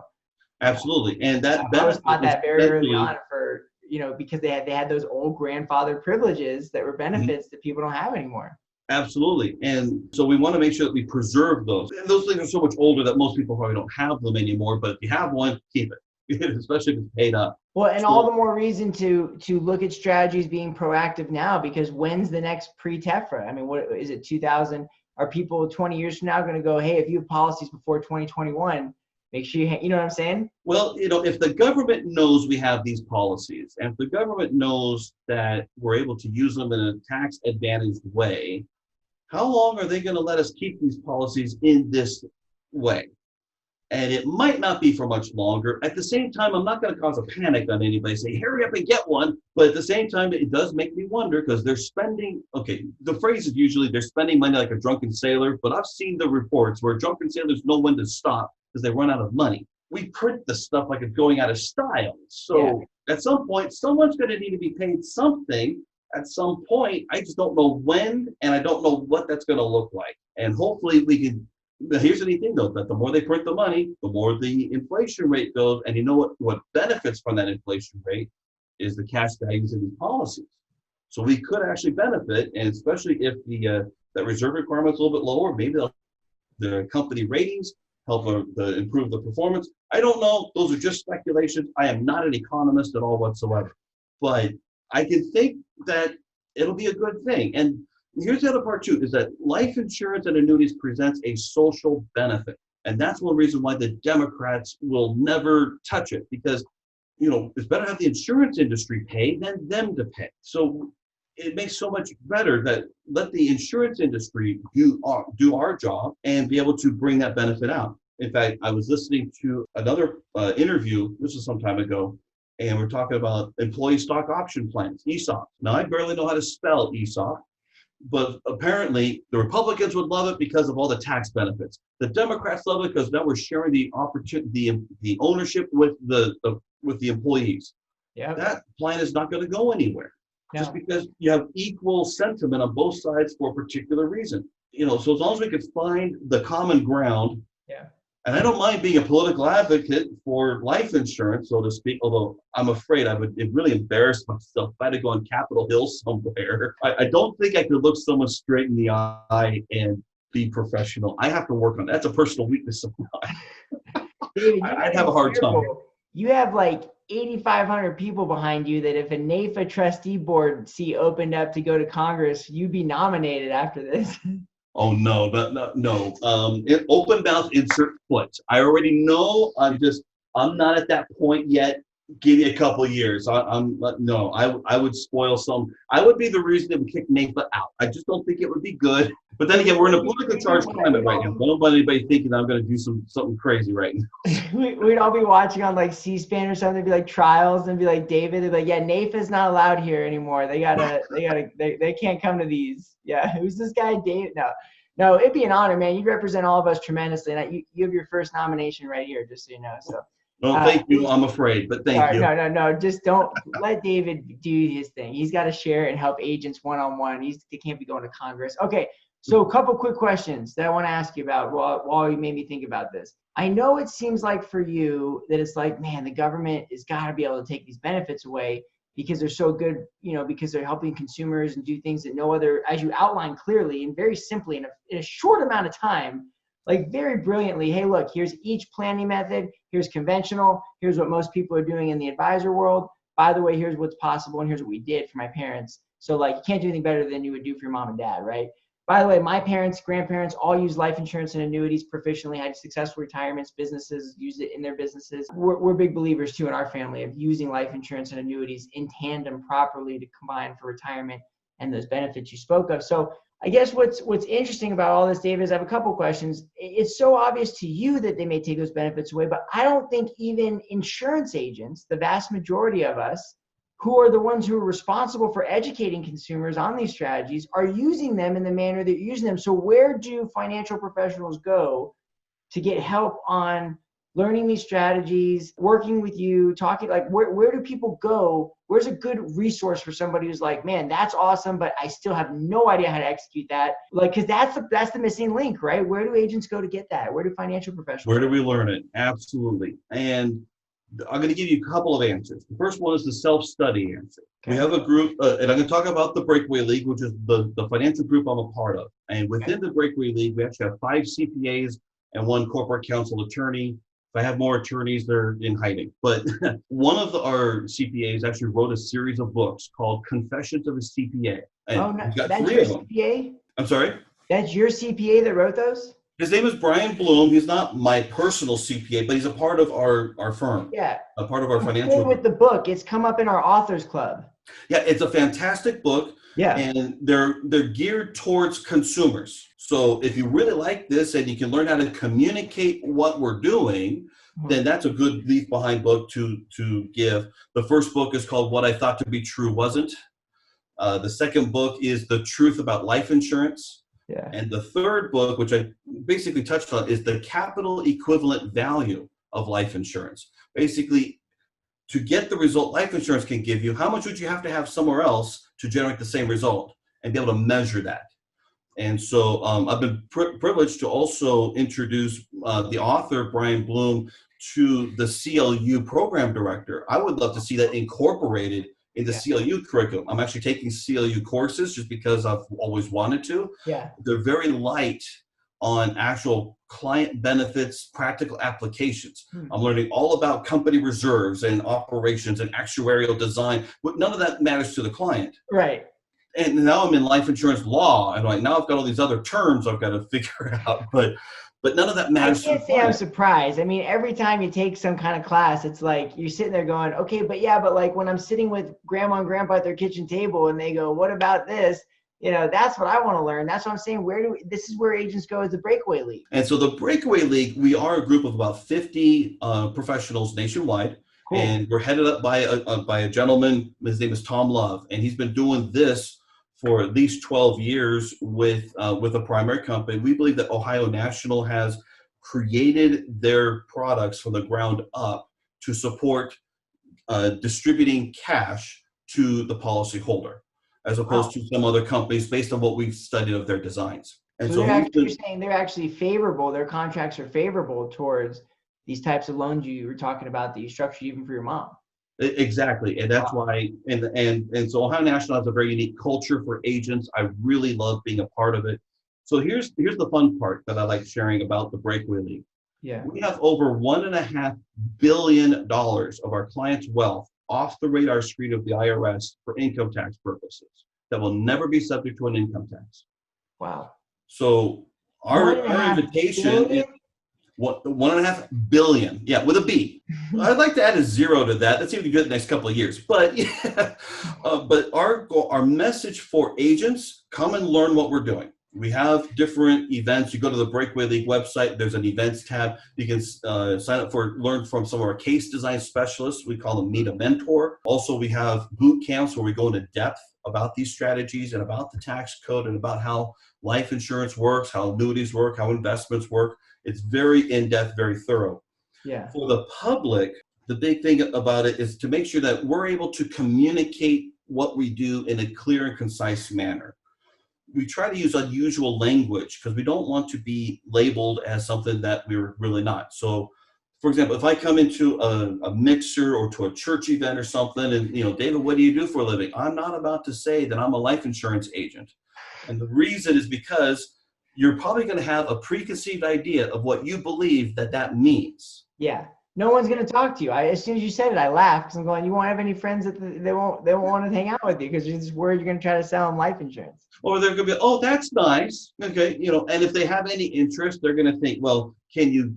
Absolutely. And that I was benefit taught was that very early essentially, on for, because they had those old grandfather privileges that were Mhm. benefits that people don't have anymore. Absolutely. And so we want to make sure that we preserve those. And those things are so much older that most people probably don't have them anymore. But if you have one, keep it, especially if it's paid up. Well, and all So, the more reason to look at strategies being proactive now, because when's the next pre-TEFRA? I mean, what is it, 2000? Are people 20 years from now going to go, hey, if you have policies before 2021, make sure you know what I'm saying? well, if the government knows we have these policies, and if the government knows that we're able to use them in a tax advantaged way, how long are they going to let us keep these policies in this way? And it might not be for much longer. At the same time, I'm not going to cause a panic on anybody, say, hurry up and get one. But at the same time, it does make me wonder because they're spending, okay, the phrase is usually they're spending money like a drunken sailor, but I've seen the reports where drunken sailors know when to stop because they run out of money. We print the stuff like it's going out of style. So at some point, someone's going to need to be paid something at some point. I just don't know when, and I don't know what that's going to look like. And hopefully we can. Here's the neat thing though, that the more they print the money, the more the inflation rate goes. And you know what benefits from that inflation rate is the cash values of these policies. So we could actually benefit, and especially if that reserve requirement's a little bit lower, maybe the company ratings help improve the performance. I don't know. Those are just speculations. I am not an economist at all whatsoever. But I can think that it'll be a good thing. And here's the other part too, is that life insurance and annuities presents a social benefit. And that's one reason why the Democrats will never touch it, because it's better to have the insurance industry pay than them to pay. So it makes so much better that let the insurance industry do our job and be able to bring that benefit out. In fact, I was listening to another interview, this was some time ago, and we're talking about employee stock option plans, ESOP. Now, I barely know how to spell ESOP, but apparently the Republicans would love it because of all the tax benefits. The Democrats love it because now we're sharing the opportunity, the ownership with the employees. Yeah. That plan is not going to go anywhere, just because you have equal sentiment on both sides for a particular reason. So as long as we can find the common ground. Yeah. And I don't mind being a political advocate for life insurance, so to speak, although I'm afraid I would really embarrass myself if I had to go on Capitol Hill somewhere. I don't think I could look someone straight in the eye and be professional. I have to work on that. That's a personal weakness of mine. David, I'd have a hard time. You have like 8,500 people behind you that if a NAFA trustee board seat opened up to go to Congress, you'd be nominated after this. Oh, no. Open mouth, insert foot. I already know. I'm not at that point yet. Give me a couple of years. I would spoil some. I would be the reason that would kick NAFA out. I just don't think it would be good. But then again, we're in a politically charged climate right now. Don't want anybody thinking I'm going to do something crazy right now. We'd all be watching on like C-SPAN or something. It'd be like trials and be like, David, they'd be like, yeah, NAFA's not allowed here anymore. They can't come to these. Yeah. Who's this guy, David? No, it'd be an honor, man. You represent all of us tremendously. And you have your first nomination right here, just so you know. So. No, thank you. I'm afraid, but thank you. No. Just don't let David do his thing. He's got to share and help agents one-on-one. He can't be going to Congress. Okay, so a couple quick questions that I want to ask you about while you made me think about this. I know it seems like for you that it's like, man, the government has got to be able to take these benefits away because they're so good, because they're helping consumers and do things that no other, as you outlined clearly and very simply in a short amount of time, like very brilliantly, hey, look, here's each planning method. Here's conventional. Here's what most people are doing in the advisor world. By the way, here's what's possible, and here's what we did for my parents. So like, you can't do anything better than you would do for your mom and dad, right? By the way, my parents, grandparents all use life insurance and annuities proficiently, had successful retirements, businesses use it in their businesses. We're big believers too in our family of using life insurance and annuities in tandem properly to combine for retirement and those benefits you spoke of. So I guess what's interesting about all this, David, is I have a couple questions. It's so obvious to you that they may take those benefits away, but I don't think even insurance agents, the vast majority of us, who are the ones who are responsible for educating consumers on these strategies, are using them in the manner that you're using them. So where do financial professionals go to get help on learning these strategies, working with you, talking, like where do people go? Where's a good resource for somebody who's like, man, that's awesome, but I still have no idea how to execute that? Like, because that's the missing link, right? Where do agents go to get that? Where do financial professionals Where do we learn it? Absolutely. And I'm going to give you a couple of answers. The first one is the self-study answer. Okay. We have a group, and I'm going to talk about the Breakaway League, which is the financial group I'm a part of. And within the Breakaway League, we actually have 5 CPAs and 1 corporate counsel attorney. If I have more attorneys, they're in hiding. But one of our CPAs actually wrote a series of books called Confessions of a CPA. And no, we've got that's 3 your of them. CPA? I'm sorry? That's your CPA that wrote those? His name is Brian Bloom. He's not my personal CPA, but he's a part of our firm. Yeah. A part of our I'm financial with the book. It's come up in our authors club. Yeah, it's a fantastic book. Yeah. And they're geared towards consumers. So if you really like this and you can learn how to communicate what we're doing, then that's a good leave behind book to give. The first book is called What I Thought to Be True Wasn't. The second book is The Truth About Life Insurance. Yeah. And the third book, which I basically touched on, is the capital equivalent value of life insurance. Basically, to get the result life insurance can give you, how much would you have to have somewhere else to generate the same result and be able to measure that? And so I've been privileged to also introduce the author, Brian Bloom, to the CLU program director. I would love to see that incorporated in the CLU curriculum. I'm actually taking CLU courses just because I've always wanted to. Yeah. They're very light on actual client benefits, practical applications. I'm learning all about company reserves and operations and actuarial design, but none of that matters to the client. Right. And now I'm in life insurance law, and like now I've got all these other terms I've got to figure out, but none of that matters. I can't say I'm surprised. I mean, every time you take some kind of class, it's like you're sitting there going, okay, but like when I'm sitting with grandma and grandpa at their kitchen table and they go, what about this? That's what I want to learn. That's what I'm saying. This is where agents go as the Breakaway League. And so the Breakaway League, we are a group of about 50 professionals nationwide. Cool. And we're headed up by a gentleman. His name is Tom Love, and he's been doing this for at least 12 years with a primary company. We believe that Ohio National has created their products from the ground up to support distributing cash to the policyholder, as opposed to some other companies based on what we've studied of their designs. And so you're saying they're actually favorable, their contracts are favorable towards these types of loans you were talking about that you structured even for your mom. Exactly, and that's why, and so Ohio National has a very unique culture for agents. I really love being a part of it. So here's the fun part that I like sharing about the Breakaway League. Yeah, we have over $1.5 billion of our clients' wealth off the radar screen of the IRS for income tax purposes that will never be subject to an income tax. Wow. So our invitation is. $1.5 billion, yeah, with a B. I'd like to add a 0 to that. That's even good the next couple of years. But yeah, but our message for agents: come and learn what we're doing. We have different events. You go to the Breakaway League website. There's an events tab. You can sign up learn from some of our case design specialists. We call them Meet a Mentor. Also, we have boot camps where we go into depth about these strategies and about the tax code and about how life insurance works, how annuities work, how investments work. It's very in-depth, very thorough. Yeah. For the public, the big thing about it is to make sure that we're able to communicate what we do in a clear and concise manner. We try to use unusual language because we don't want to be labeled as something that we're really not. So, for example, if I come into a mixer or to a church event or something and, David, what do you do for a living? I'm not about to say that I'm a life insurance agent. And the reason is because you're probably going to have a preconceived idea of what you believe that means. Yeah. No one's going to talk to you. As soon as you said it, I laughed because I'm going, you won't have any friends they won't want to hang out with you because you're just worried you're going to try to sell them life insurance. Or they're going to be, oh, that's nice. Okay. And if they have any interest, they're going to think, well, can you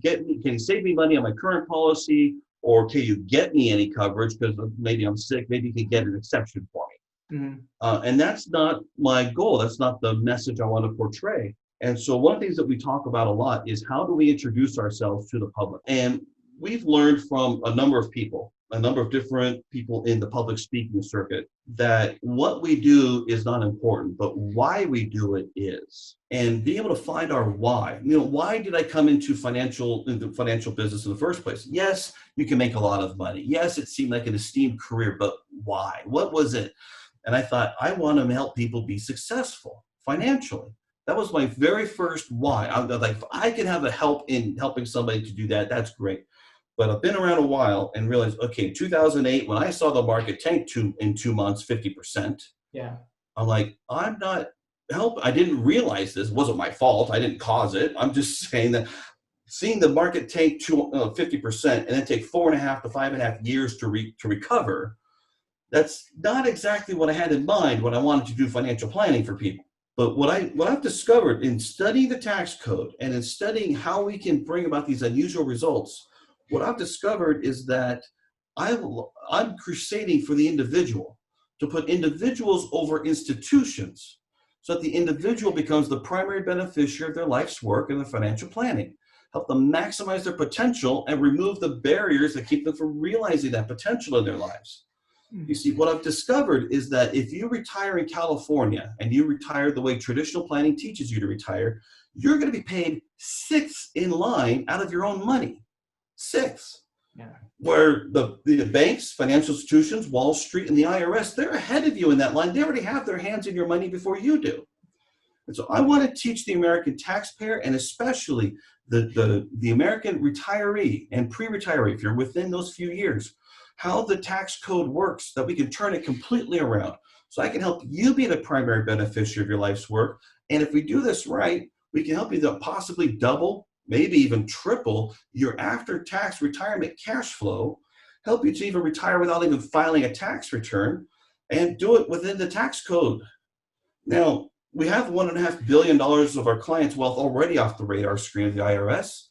save me money on my current policy? Or can you get me any coverage because maybe I'm sick? Maybe you can get an exception for me. Mm-hmm. And that's not my goal. That's not the message I want to portray. And so one of the things that we talk about a lot is how do we introduce ourselves to the public? And we've learned from a number of people. a number of different people in the public speaking circuit that what we do is not important, but why we do it is. And being able to find our why. Why did I come into the financial business in the first place? Yes, you can make a lot of money. Yes, it seemed like an esteemed career, but why? What was it? And I thought, I want to help people be successful financially. That was my very first why. I was like, if I can have a help in helping somebody to do that, that's great. But I've been around a while and realized, okay, 2008, when I saw the market tank in 2 months, 50%, yeah, I'm like, I'm not I didn't realize this. It wasn't my fault. I didn't cause it. I'm just saying that seeing the market tank 50% and then take 4.5 to 5.5 years to recover, that's not exactly what I had in mind when I wanted to do financial planning for people. But what I've discovered in studying the tax code and in studying how we can bring about these unusual results, what I've discovered is that I'm crusading for the individual, to put individuals over institutions so that the individual becomes the primary beneficiary of their life's work and their financial planning. Help them maximize their potential and remove the barriers that keep them from realizing that potential in their lives. You see, what I've discovered is that if you retire in California and you retire the way traditional planning teaches you to retire, you're going to be paid 6th in line out of your own money. 6th. Yeah. Where the banks, financial institutions, Wall Street, and the IRS, they're ahead of you in that line. They already have their hands in your money before you do. And so I want to teach the American taxpayer, and especially the American retiree and pre-retiree, if you're within those few years, how the tax code works, that we can turn it completely around. So I can help you be the primary beneficiary of your life's work. And if we do this right, we can help you to possibly double, maybe even triple your after-tax retirement cash flow, help you to even retire without even filing a tax return, and do it within the tax code. Now, we have $1.5 billion of our clients' wealth already off the radar screen of the IRS.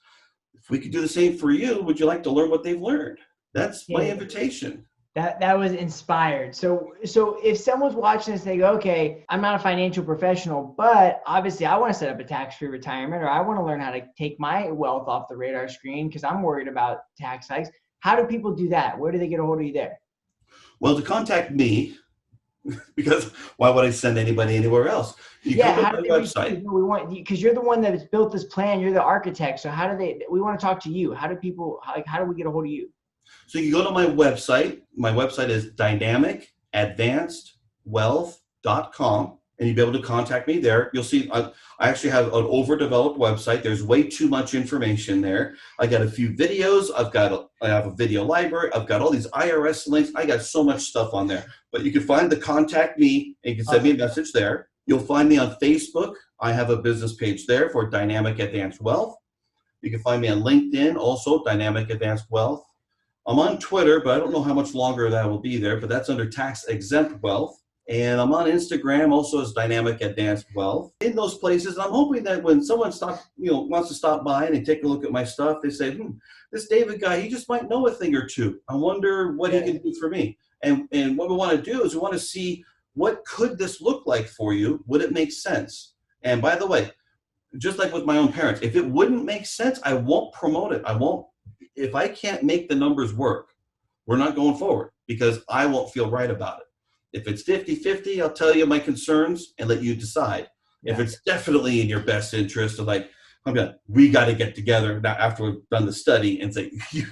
If we could do the same for you, would you like to learn what they've learned? That's my invitation. That was inspired. So if someone's watching this, they go, okay, I'm not a financial professional, but obviously I want to set up a tax-free retirement, or I want to learn how to take my wealth off the radar screen because I'm worried about tax hikes. How do people do that? Where do they get a hold of you there? Well, to contact me, because why would I send anybody anywhere else? You come to my website. We want, because you're the one that's built this plan. You're the architect. So we want to talk to you. How do we get a hold of you? So you go to my website. My website is dynamicadvancedwealth.com, and you'll be able to contact me there. You'll see I actually have an overdeveloped website. There's way too much information there. I got a few videos. I have a video library. I've got all these IRS links. I got so much stuff on there. But you can find the contact me, and you can send me a message there. You'll find me on Facebook. I have a business page there for Dynamic Advanced Wealth. You can find me on LinkedIn, also Dynamic Advanced Wealth. I'm on Twitter, but I don't know how much longer that will be there, but that's under Tax Exempt Wealth. And I'm on Instagram also as Dynamic Advanced Wealth. In those places, I'm hoping that when someone wants to stop by and take a look at my stuff, they say, this David guy, he just might know a thing or two. I wonder what he can do for me. And what we want to do is we want to see, what could this look like for you? Would it make sense? And by the way, just like with my own parents, if it wouldn't make sense, I won't promote it. If I can't make the numbers work, we're not going forward, because I won't feel right about it. If it's 50-50, I'll tell you my concerns and let you decide. Yeah. If it's definitely in your best interest, we got to get together now after we've done the study and say, you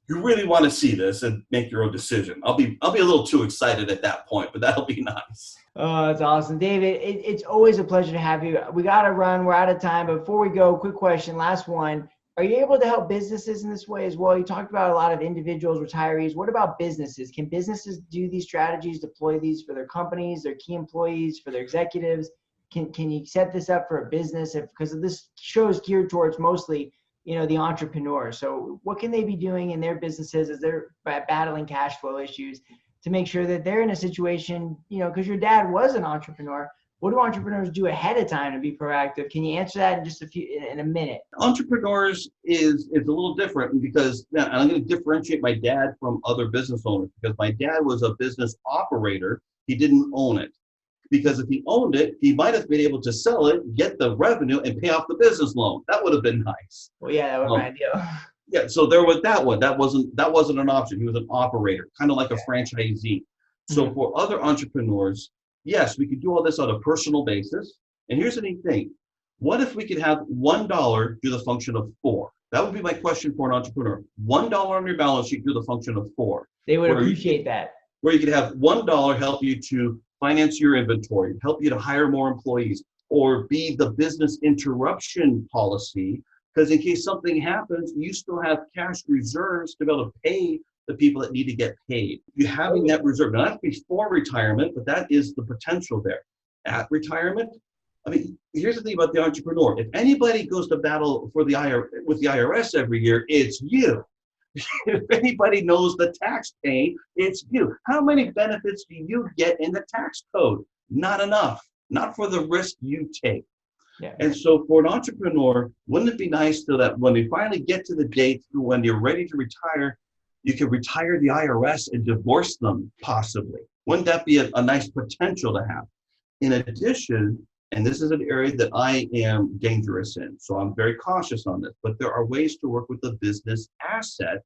really want to see this and make your own decision. I'll be a little too excited at that point, but that'll be nice. Oh, that's awesome. David, it's always a pleasure to have you. We got to run. We're out of time. But before we go, quick question, last one. Are you able to help businesses in this way as well? You talked about a lot of individuals, retirees. What about businesses? Can businesses do these strategies, deploy these for their companies, their key employees, for their executives? Can you set this up for a business? Because this show is geared towards mostly, the entrepreneur. So what can they be doing in their businesses as they're battling cash flow issues to make sure that they're in a situation, because your dad was an entrepreneur. What do entrepreneurs do ahead of time to be proactive? Can you answer that in a minute? Entrepreneurs is a little different, because I'm going to differentiate my dad from other business owners, because my dad was a business operator. He didn't own it, because if he owned it, he might have been able to sell it, get the revenue, and pay off the business loan. That would have been nice. Well, yeah, that would be ideal. Yeah, so there was that one. That wasn't an option. He was an operator, kind of like a franchisee. So Mhm. for other entrepreneurs, yes, we could do all this on a personal basis. And here's the neat thing. What if we could have $1 do the function of four? That would be my question for an entrepreneur. $1 on your balance sheet do the function of four, They would where you could, appreciate that. where you could have $1 help you to finance your inventory, help you to hire more employees, or be the business interruption policy. Because in case something happens, you still have cash reserves to be able to pay the people that need to get paid. You having that reserve. Now that's before retirement, but that is the potential there. At retirement, I mean, here's the thing about the entrepreneur. If anybody goes to battle for with the IRS every year, it's you. If anybody knows the tax pain, it's you. How many benefits do you get in the tax code? Not enough. Not for the risk you take. Yeah. And so for an entrepreneur, wouldn't it be nice so that when we finally get to the date when you're ready to retire, you can retire the IRS and divorce them possibly? Wouldn't that be a nice potential to have? In addition, and this is an area that I am dangerous in, so I'm very cautious on this, but there are ways to work with the business asset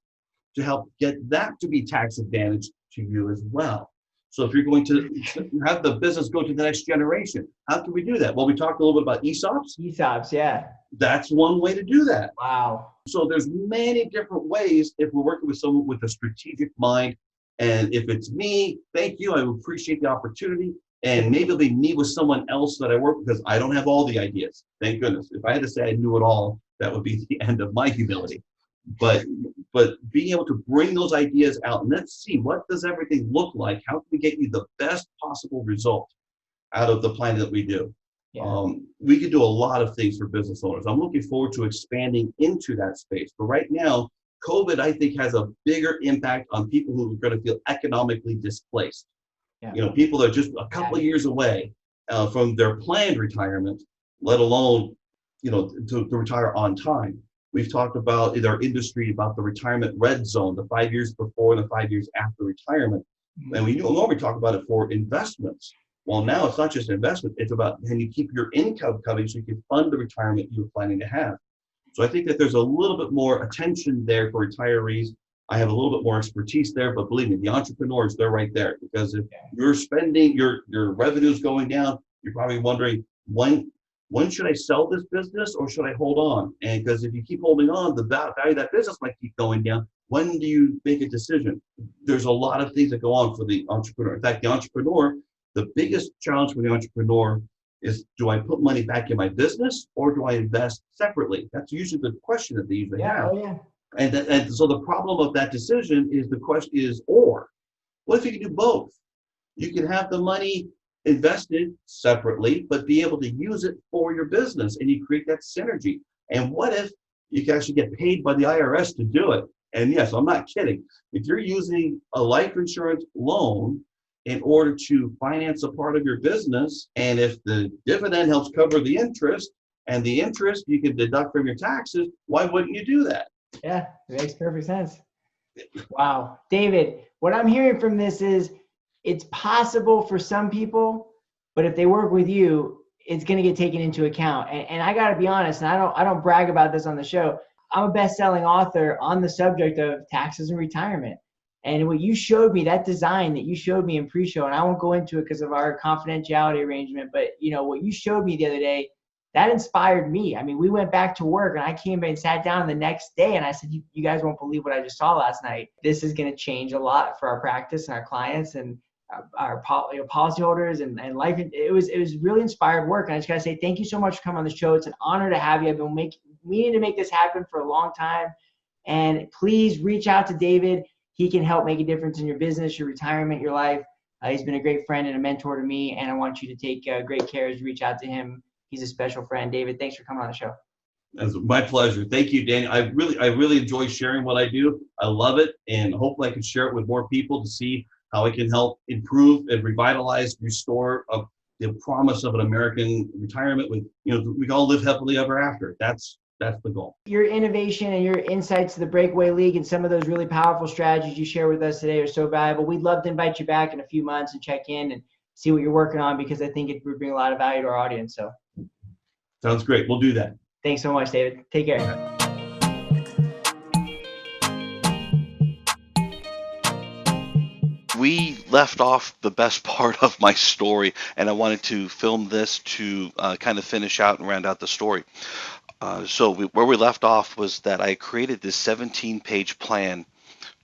to help get that to be tax advantage to you as well. So if you're going to have the business go to the next generation, how can we do that? Well, we talked a little bit about ESOPs. ESOPs, yeah. That's one way to do that. Wow. So there's many different ways if we're working with someone with a strategic mind. And if it's me, thank you. I appreciate the opportunity. And maybe it'll be me with someone else that I work with because I don't have all the ideas. Thank goodness. If I had to say I knew it all, that would be the end of my humility. But being able to bring those ideas out and let's see, what does everything look like? How can we get you the best possible result out of the plan that we do? Yeah. We could do a lot of things for business owners. I'm looking forward to expanding into that space. But right now, COVID, I think, has a bigger impact on people who are going to feel economically displaced. Yeah. You know, people that are just a couple of years away from their planned retirement, let alone, to retire on time. We've talked about in our industry about the retirement red zone, the 5 years before and the 5 years after retirement. And we normally talk about it for investments. Well, now it's not just investment. It's about can you keep your income coming so you can fund the retirement you're planning to have. So I think that there's a little bit more attention there for retirees. I have a little bit more expertise there, but believe me, the entrepreneurs, they're right there. Because if you're spending, your revenue's going down, you're probably wondering, when should I sell this business or should I hold on? And because if you keep holding on, the value of that business might keep going down. When do you make a decision? There's a lot of things that go on for the entrepreneur. In fact, the entrepreneur, the biggest challenge for the entrepreneur is, do I put money back in my business or do I invest separately? That's usually the question that they usually have. Oh, yeah. And so the problem of that decision is the question is, or what if you can do both? You can have the money invested separately, but be able to use it for your business and you create that synergy. And what if you can actually get paid by the IRS to do it? And yes, I'm not kidding. If you're using a life insurance loan in order to finance a part of your business, and if the dividend helps cover the interest and the interest you can deduct from your taxes, why wouldn't you do that? Yeah, it makes perfect sense. Wow. David, what I'm hearing from this is it's possible for some people, but if they work with you, it's going to get taken into account. And I got to be honest, and I don't brag about this on the show. I'm a best-selling author on the subject of taxes and retirement. And what you showed me, that design that you showed me in pre-show, and I won't go into it because of our confidentiality arrangement, but what you showed me the other day, that inspired me. I mean, we went back to work and I came and sat down the next day and I said, you guys won't believe what I just saw last night. This is going to change a lot for our practice and our clients and our policyholders and life. It was really inspired work. And I just got to say, thank you so much for coming on the show. It's an honor to have you. I've been meaning to make this happen for a long time. And please reach out to David. He can help make a difference in your business, your retirement, your life. He's been a great friend and a mentor to me. And I want you to take great care as you reach out to him. He's a special friend. David, thanks for coming on the show. It's my pleasure. Thank you, Danny. I really enjoy sharing what I do. I love it. And hopefully I can share it with more people to see how I can help improve and revitalize, restore the promise of an American retirement with, we all live happily ever after. That's the goal. Your innovation and your insights to the Breakaway League and some of those really powerful strategies you share with us today are so valuable. We'd love to invite you back in a few months and check in and see what you're working on, because I think it would bring a lot of value to our audience. So sounds great. We'll do that. Thanks so much, David. Take care. left off the best part of my story, and I wanted to film this to kind of finish out and round out the story. Where we left off was that I created this 17-page plan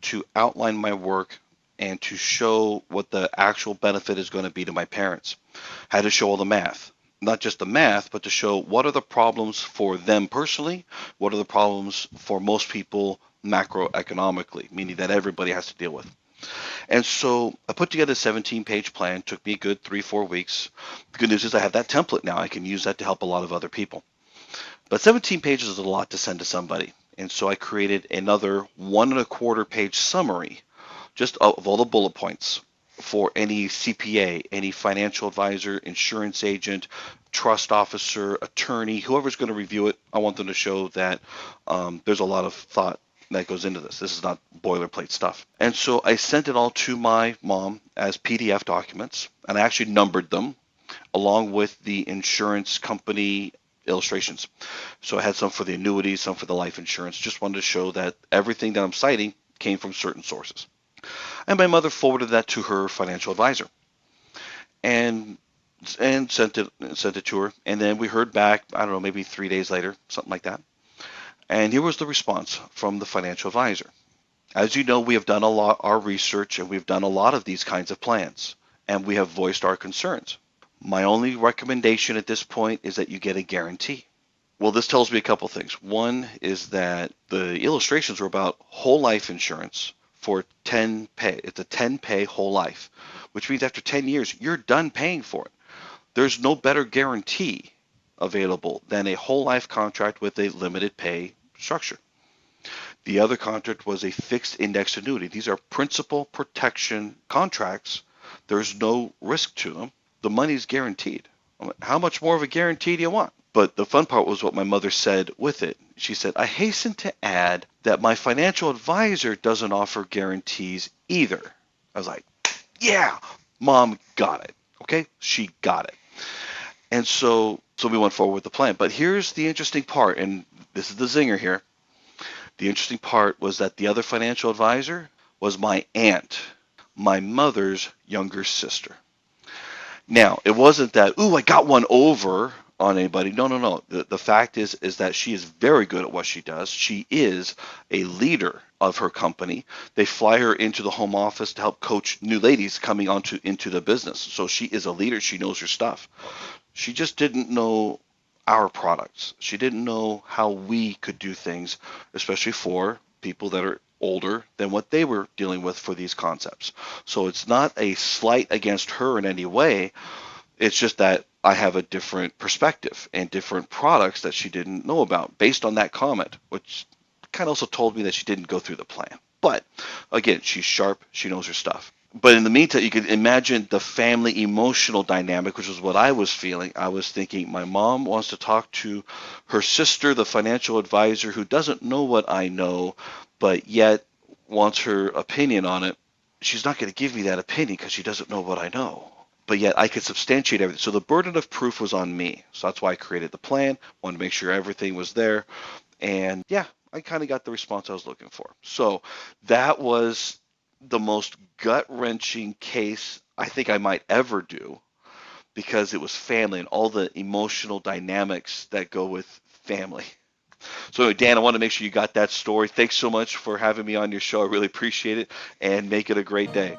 to outline my work and to show what the actual benefit is going to be to my parents. I had to show all the math. Not just the math, but to show what are the problems for them personally, what are the problems for most people macroeconomically, meaning that everybody has to deal with. And so I put together a 17-page plan. Took me a good 3-4 weeks. The good news is I have that template now. I can use that to help a lot of other people. But 17 pages is a lot to send to somebody. And so I created another 1.25-page summary just of all the bullet points for any CPA, any financial advisor, insurance agent, trust officer, attorney, whoever's going to review it. I want them to show that there's a lot of thought that goes into this. This is not boilerplate stuff. And so I sent it all to my mom as PDF documents, and I actually numbered them along with the insurance company illustrations. So I had some for the annuities, some for the life insurance. Just wanted to show that everything that I'm citing came from certain sources. And my mother forwarded that to her financial advisor and sent it to her. And then we heard back, I don't know, maybe 3 days later, something like that. And here was the response from the financial advisor. As you know, we have done our research, and we've done a lot of these kinds of plans, and we have voiced our concerns. My only recommendation at this point is that you get a guarantee. Well, this tells me a couple things. One is that the illustrations were about whole life insurance for 10 pay. It's a 10 pay whole life, which means after 10 years, you're done paying for it. There's no better guarantee available than a whole life contract with a limited pay structure. The other contract was a fixed index annuity. These are principal protection contracts. There's no risk to them. The money's guaranteed. How much more of a guarantee do you want? But the fun part was what my mother said with it. She said, I hasten to add that my financial advisor doesn't offer guarantees either. I was like, yeah, Mom got it. Okay, she got it. And so we went forward with the plan. But here's the interesting part, and this is the zinger here. The interesting part was that the other financial advisor was my aunt, my mother's younger sister. Now, it wasn't that, ooh, I got one over on anybody. No. The fact is that she is very good at what she does. She is a leader of her company. They fly her into the home office to help coach new ladies coming into the business. So she is a leader. She knows her stuff. She just didn't know our products. She didn't know how we could do things, especially for people that are older than what they were dealing with for these concepts. So it's not a slight against her in any way. It's just that I have a different perspective and different products that she didn't know about based on that comment, which kind of also told me that she didn't go through the plan. But again, she's sharp. She knows her stuff. But in the meantime, you can imagine the family emotional dynamic, which is what I was feeling. I was thinking my mom wants to talk to her sister, the financial advisor, who doesn't know what I know, but yet wants her opinion on it. She's not going to give me that opinion because she doesn't know what I know. But yet I could substantiate everything. So the burden of proof was on me. So that's why I created the plan, wanted to make sure everything was there. And yeah, I kind of got the response I was looking for. So that was the most gut-wrenching case I think I might ever do, because it was family and all the emotional dynamics that go with family. So Dan, I want to make sure you got that story. Thanks so much for having me on your show. I really appreciate it, and make it a great day.